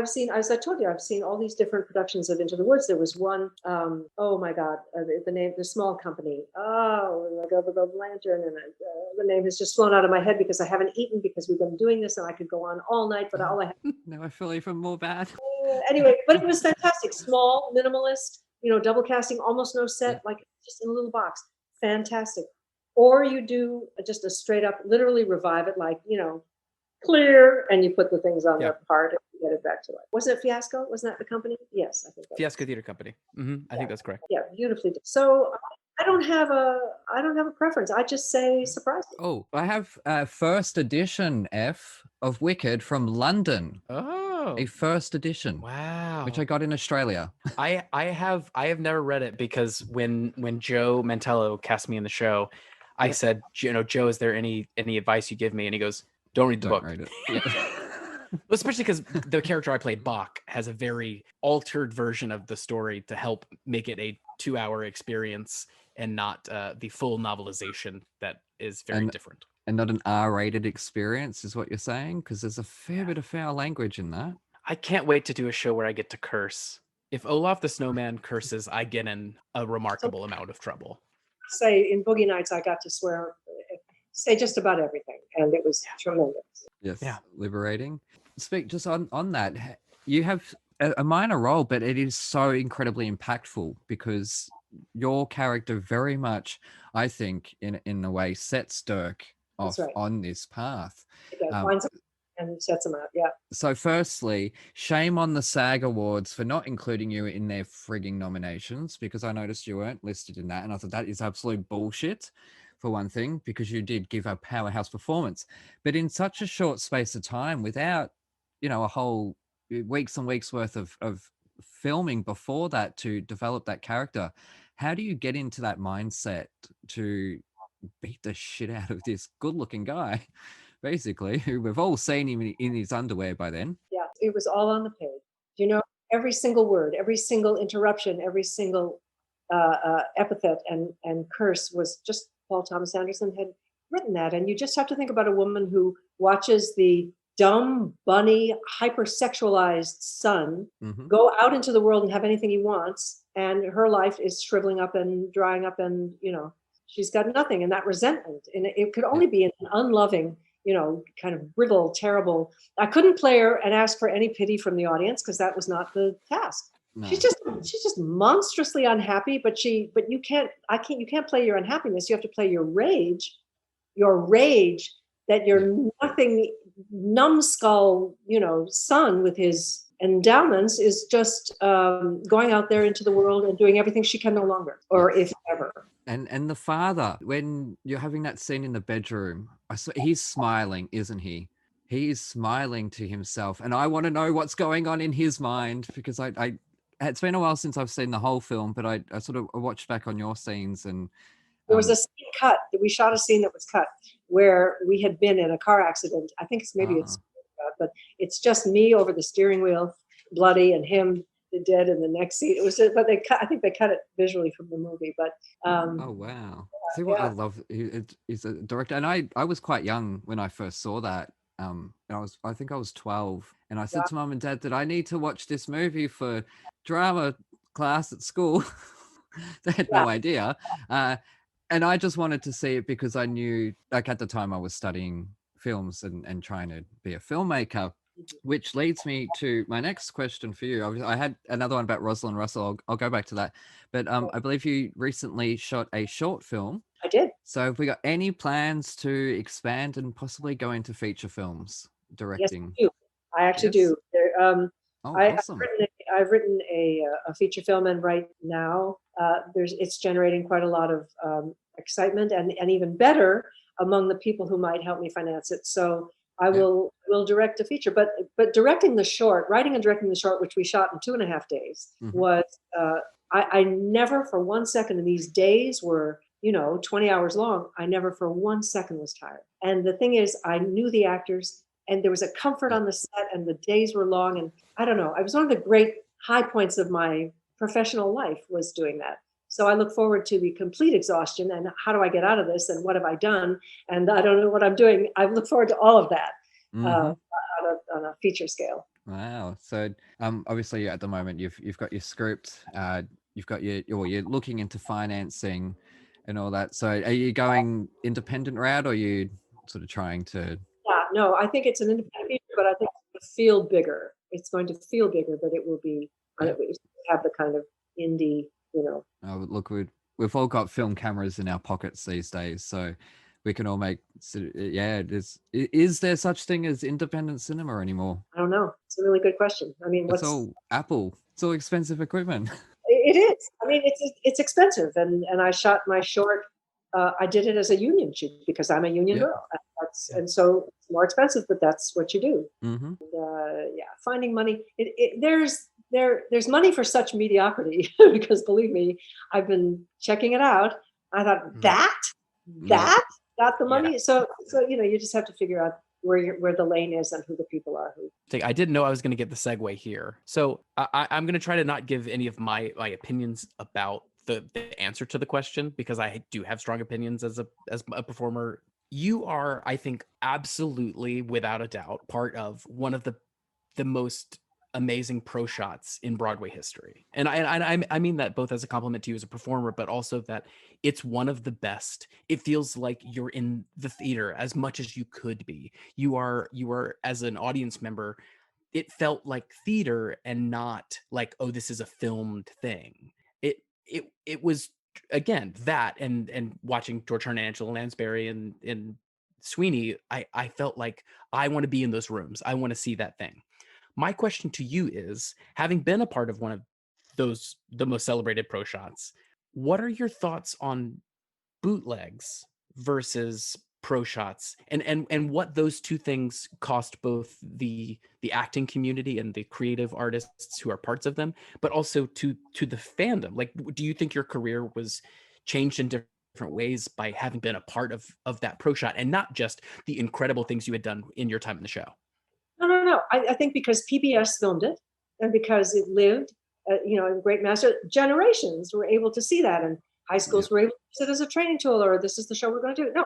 seen, as I told you, I've seen all these different productions of Into the Woods. There was one, oh my God, the small company. Oh, like the lantern, and the name has just flown out of my head because I haven't eaten because we've been doing this, and I could go on all night, but all I have. No, I feel even more bad. Anyway, but it was fantastic. Small, minimalist, double casting, almost no set, like just in a little box. Fantastic. Or you do just a straight up, literally revive it, like, clear, and you put the things on the part and you get it back to life. Wasn't it Fiasco? Wasn't that the company? Yes, I think that Fiasco Theater Company. Mm-hmm. I think that's correct. Yeah, beautifully done. So I don't have a preference. I just say surprise. Oh, I have first edition of Wicked from London. Oh, a first edition. Wow. Which I got in Australia. I have never read it because when Joe Mantello cast me in the show, I said, Joe, is there any advice you give me? And he goes, don't read the book. Read it. Yeah. Especially because the character I played, Bach, has a very altered version of the story to help make it a 2-hour experience and not the full novelization that is very different. And not an R-rated experience is what you're saying? Because there's a fair bit of foul language in that. I can't wait to do a show where I get to curse. If Olaf the Snowman curses, I get in a remarkable amount of trouble. Say in Boogie Nights, I got to say just about everything, and it was tremendous. Yes, liberating. Speak just on that. You have a minor role, but it is so incredibly impactful because your character very much, I think, in a way, sets Dirk off on this path. Finds him and sets him out. Yeah. So, firstly, shame on the SAG Awards for not including you in their frigging nominations, because I noticed you weren't listed in that, and I thought that is absolute bullshit. For one thing, because you did give a powerhouse performance, but in such a short space of time, without a whole weeks and weeks worth of filming before that to develop that character, how do you get into that mindset to beat the shit out of this good-looking guy, basically, who we've all seen him in his underwear by then? Yeah, it was all on the page. Every single word, every single interruption, every single epithet and curse was just Paul Thomas Anderson had written that. And you just have to think about a woman who watches the dumb, bunny, hypersexualized son go out into the world and have anything he wants. And her life is shriveling up and drying up and, she's got nothing. And that resentment, and it could only be an unloving, kind of brittle, terrible. I couldn't play her and ask for any pity from the audience because that was not the task. No. She's just monstrously unhappy, but you can't play your unhappiness. You have to play your rage that your nothing numbskull, son with his endowments is just going out there into the world and doing everything she can no longer, or if ever. And the father, when you're having that scene in the bedroom, he's smiling, isn't he? He is smiling to himself, and I want to know what's going on in his mind because it's been a while since I've seen the whole film, but I sort of watched back on your scenes and there was a scene cut. We shot a scene that was cut where we had been in a car accident. I think but it's just me over the steering wheel, bloody, and him dead in the next scene. It was just, but I think they cut it visually from the movie. But oh wow! See what I love. He's a director, and I was quite young when I first saw that. And I think I was 12, and I said to Mum and Dad that I need to watch this movie for drama class at school. They had no idea, and I just wanted to see it because I knew, like at the time, I was studying films and trying to be a filmmaker, which leads me to my next question for you. I had another one about Rosalind Russell. I'll go back to that, but I believe you recently shot a short film. I did. So have we got any plans to expand and possibly go into feature films directing? Yes, I actually do. Awesome. I've written a feature film, and right now it's generating quite a lot of excitement and even better among the people who might help me finance it. So I will direct a feature, but writing and directing the short, which we shot in 2.5 days, was I never for one second, and these days were 20 hours long, I never for one second was tired. And the thing is, I knew the actors, and there was a comfort on the set, and the days were long. And I don't know, it was one of the great high points of my professional life was doing that. So I look forward to the complete exhaustion and how do I get out of this and what have I done? And I don't know what I'm doing. I look forward to all of that on a feature scale. Wow. So obviously at the moment you've got your script, you've got you're looking into financing and all that. So are you going independent route, or are you sort of trying to? Yeah, no, I think it's an independent feature, but I think it's feel bigger. It's going to feel bigger, but it will be have the kind of indie, Oh, look, we've all got film cameras in our pockets these days, so we can all make. Is there such thing as independent cinema anymore? I don't know. It's a really good question. I mean, it's all Apple. It's all expensive equipment. It is. I mean, it's expensive, and I shot my short. I did it as a union shoot because I'm a union girl, and so it's more expensive, but that's what you do. And, finding money. There's money for such mediocrity because believe me, I've been checking it out. I thought that got the money. So you just have to figure out where the lane is and who the people are who. I didn't know I was going to get the segue here. So I'm going to try to not give any of my opinions about the answer to the question, because I do have strong opinions as a performer. You are, I think, absolutely, without a doubt, part of one of the most amazing pro shots in Broadway history. And I mean that both as a compliment to you as a performer, but also that it's one of the best. It feels like you're in the theater as much as you could be. You are as an audience member, it felt like theater and not like, oh, this is a filmed thing. It was, again, that and watching George Hartnett, Angela Lansbury and Sweeney, I felt like I want to be in those rooms. I want to see that thing. My question to you is, having been a part of one of those, the most celebrated pro shots, what are your thoughts on bootlegs versus pro shots, and what those two things cost both the acting community and the creative artists who are parts of them, but also to the fandom? Like, do you think your career was changed in different ways by having been a part of that pro shot, and not just the incredible things you had done in your time in the show? No. I think because PBS filmed it, and because it lived, in great master, generations were able to see that, and high schools were able to use it as a training tool, or this is the show we're going to do. No,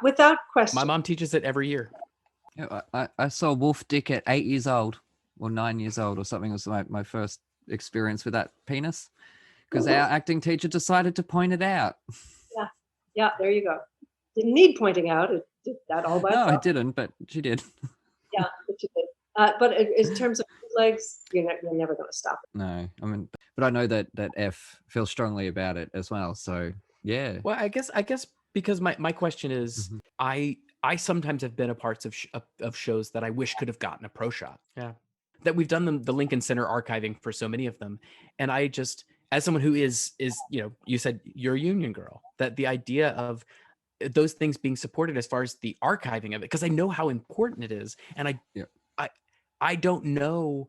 without question. My mom teaches it every year. Yeah, I saw Wolf Dick at 8 years old or 9 years old or something. It was my first experience with that penis, because our acting teacher decided to point it out. Yeah, there you go. Didn't need pointing out. It did that all by itself. No, it didn't, but she did. Yeah, but you did. But in terms of legs, you're never going to stop it. No, I mean, but I know that F feels strongly about it as well. So yeah. Well, I guess because my question is, I sometimes have been a part of shows that I wish could have gotten a pro shot. Yeah, that we've done the Lincoln Center archiving for so many of them, and I just, as someone who is you said you're a union girl, that the idea of those things being supported as far as the archiving of it, because I know how important it is, and I don't know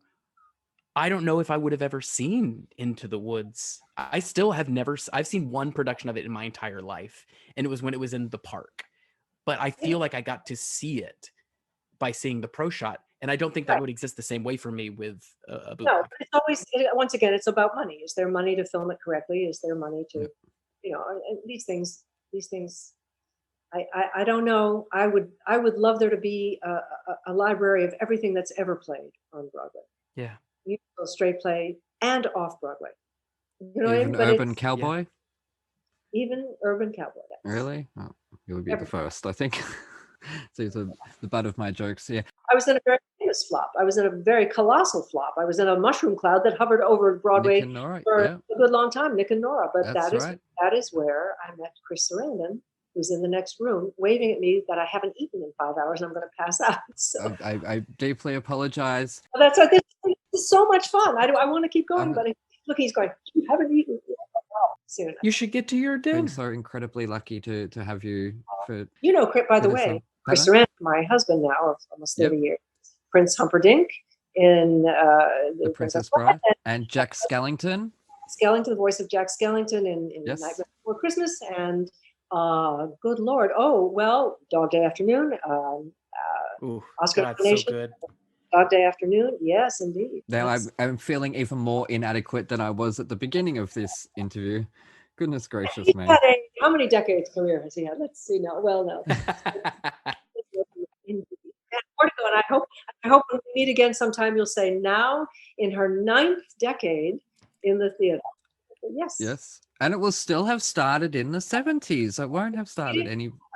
if I would have ever seen Into the Woods. I still have never. I've seen one production of it in my entire life, and it was when it was in the park. But I feel like I got to see it by seeing the pro shot, and I don't think that would exist the same way for me with a bootleg. No, but it's always, once again, it's about money. Is there money to film it correctly? Is there money to, these things. I don't know. I would love there to be a library of everything that's ever played on Broadway. Yeah. Musical, straight play, and off Broadway. Even Urban Cowboy? Yeah. Even Urban Cowboy. Yes. Really? Oh, you would be the first, I think. So the butt of my jokes. Yeah. I was in a very famous flop. I was in a very colossal flop. I was in a mushroom cloud that hovered over Broadway for a good long time. Nick and Nora. But that is where I met Chris Sarandon, who's in the next room, waving at me that I haven't eaten in 5 hours and I'm going to pass out. So I deeply apologize. That's right. This is so much fun. I want to keep going, but look, he's going, you haven't eaten soon. You should get to your dinner. I'm so incredibly lucky to have you. For by the way, Chris Sarandon, my husband now of almost 30 years, Prince Humperdinck in The Princess Bride, and Jack Skellington. The voice of Jack Skellington in Night Before Christmas, and good Lord. Oh, well, Dog Day Afternoon. Oscar nomination. So good. Dog Day Afternoon. Yes, indeed. Now yes. I'm feeling even more inadequate than I was at the beginning of this interview. Goodness gracious me. How many decades career has he had? Let's see now. Well, no. And I hope when we meet again sometime, you'll say now in her 9th decade in the theater. Yes. Yes. And it will still have started in the 70s. It won't have started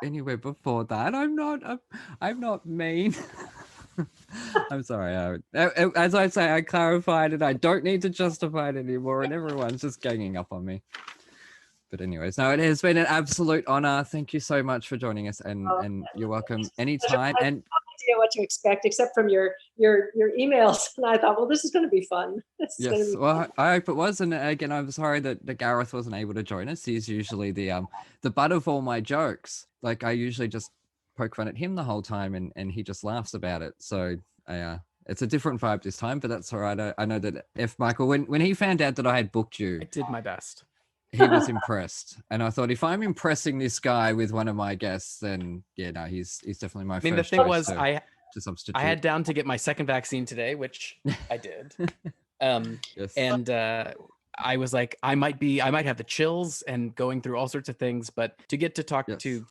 anywhere before that. I'm not mean. I'm sorry. As I say, I clarified it. I don't need to justify it anymore, and everyone's just ganging up on me. But anyways, no, it has been an absolute honor. Thank you so much for joining us, and you're welcome anytime. And idea what to expect, except from your emails. And I thought, well, this is going to be fun. Yes, well, I hope it was. And again, I'm sorry that Gareth wasn't able to join us. He's usually the butt of all my jokes. Like, I usually just poke fun at him the whole time, and he just laughs about it. So it's a different vibe this time, but that's all right. I know that Michael, when he found out that I had booked you, I did my best. he was impressed. And I thought, if I'm impressing this guy with one of my guests, then yeah, no, he's definitely my I mean, the first thing choice was, to substitute. I had down to get my second vaccine today, which I did. Yes. And I was like, I might have the chills and going through all sorts of things, but to get to talk to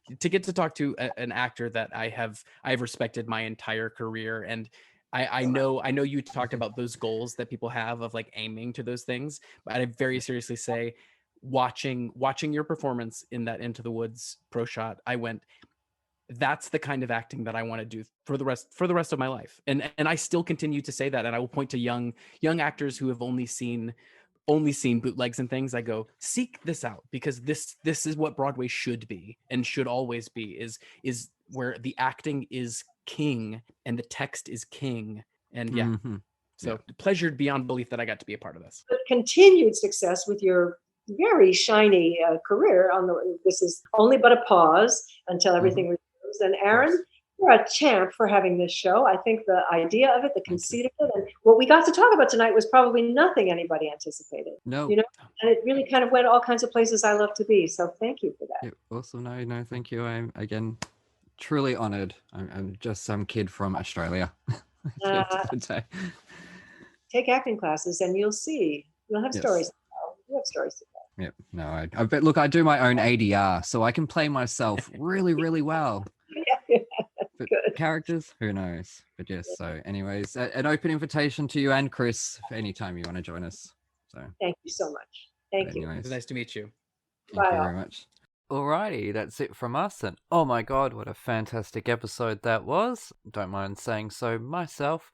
an actor that I've respected my entire career, and I know you talked about those goals that people have of like aiming to those things, but I very seriously say, watching your performance in that Into the Woods pro shot, I went, that's the kind of acting that I want to do for the rest of my life. And I still continue to say that. And I will point to young actors who have only seen bootlegs and things. I go, seek this out, because this is what Broadway should be and should always be, is where the acting is king and the text is king. And yeah. Mm-hmm. So pleasured beyond belief that I got to be a part of this. But continued success with your very shiny career this is only but a pause until everything resumes. And Aaron, you're a champ for having this show. I think the idea of it, the conceit of it, and what we got to talk about tonight was probably nothing anybody anticipated. No. And it really kind of went all kinds of places I love to be. So thank you for that. Yeah, awesome. No, thank you. I'm again truly honored. I'm just some kid from Australia. Take acting classes and you'll see. You'll have stories to tell. You have stories to tell. Yeah, no, I bet. Look, I do my own ADR, so I can play myself really, really well. But characters, who knows? But yes. So, anyways, an open invitation to you and Chris for any time you want to join us. So, thank you so much. Thank you. It was nice to meet you. Thank you very much. Alrighty, that's it from us. And oh my God, what a fantastic episode that was. Don't mind saying so myself.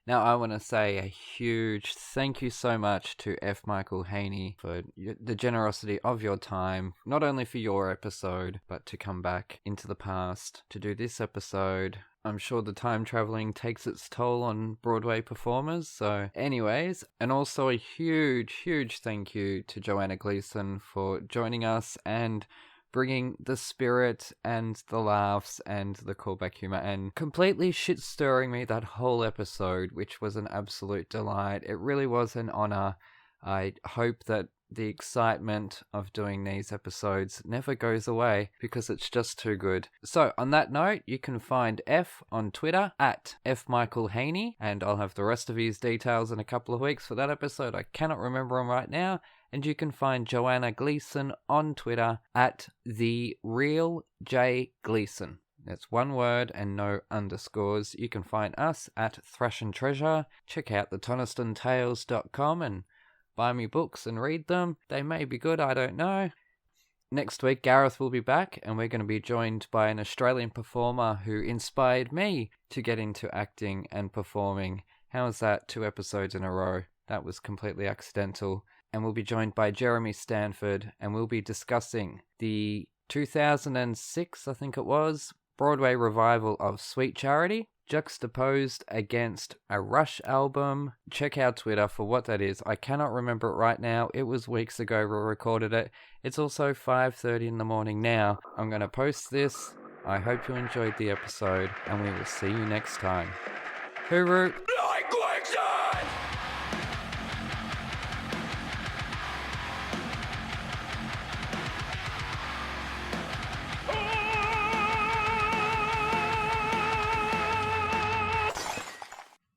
Now, I want to say a huge thank you so much to F. Michael Haynie for the generosity of your time, not only for your episode, but to come back into the past to do this episode. I'm sure the time traveling takes its toll on Broadway performers. So anyways, and also a huge thank you to Joanna Gleason for joining us and bringing the spirit and the laughs and the callback humor and completely shit-stirring me that whole episode, which was an absolute delight. It really was an honor. I hope that the excitement of doing these episodes never goes away because it's just too good. So on that note, you can find F on Twitter at FMichaelHaynie, and I'll have the rest of his details in a couple of weeks for that episode. I cannot remember them right now. And you can find Joanna Gleason on Twitter at TheRealJGleason. That's one word and no underscores. You can find us at Thrash and Treasure. Check out theTonistonTales.com and buy me books and read them. They may be good, I don't know. Next week, Gareth will be back, and we're going to be joined by an Australian performer who inspired me to get into acting and performing. How is that? 2 episodes in a row. That was completely accidental. And we'll be joined by Jeremy Stanford, and we'll be discussing the 2006, I think it was, Broadway revival of Sweet Charity, juxtaposed against a Rush album. Check out Twitter for what that is. I cannot remember it right now. It was weeks ago we recorded it. It's also 5:30 in the morning now. I'm going to post this. I hope you enjoyed the episode, and we will see you next time. Hooroo!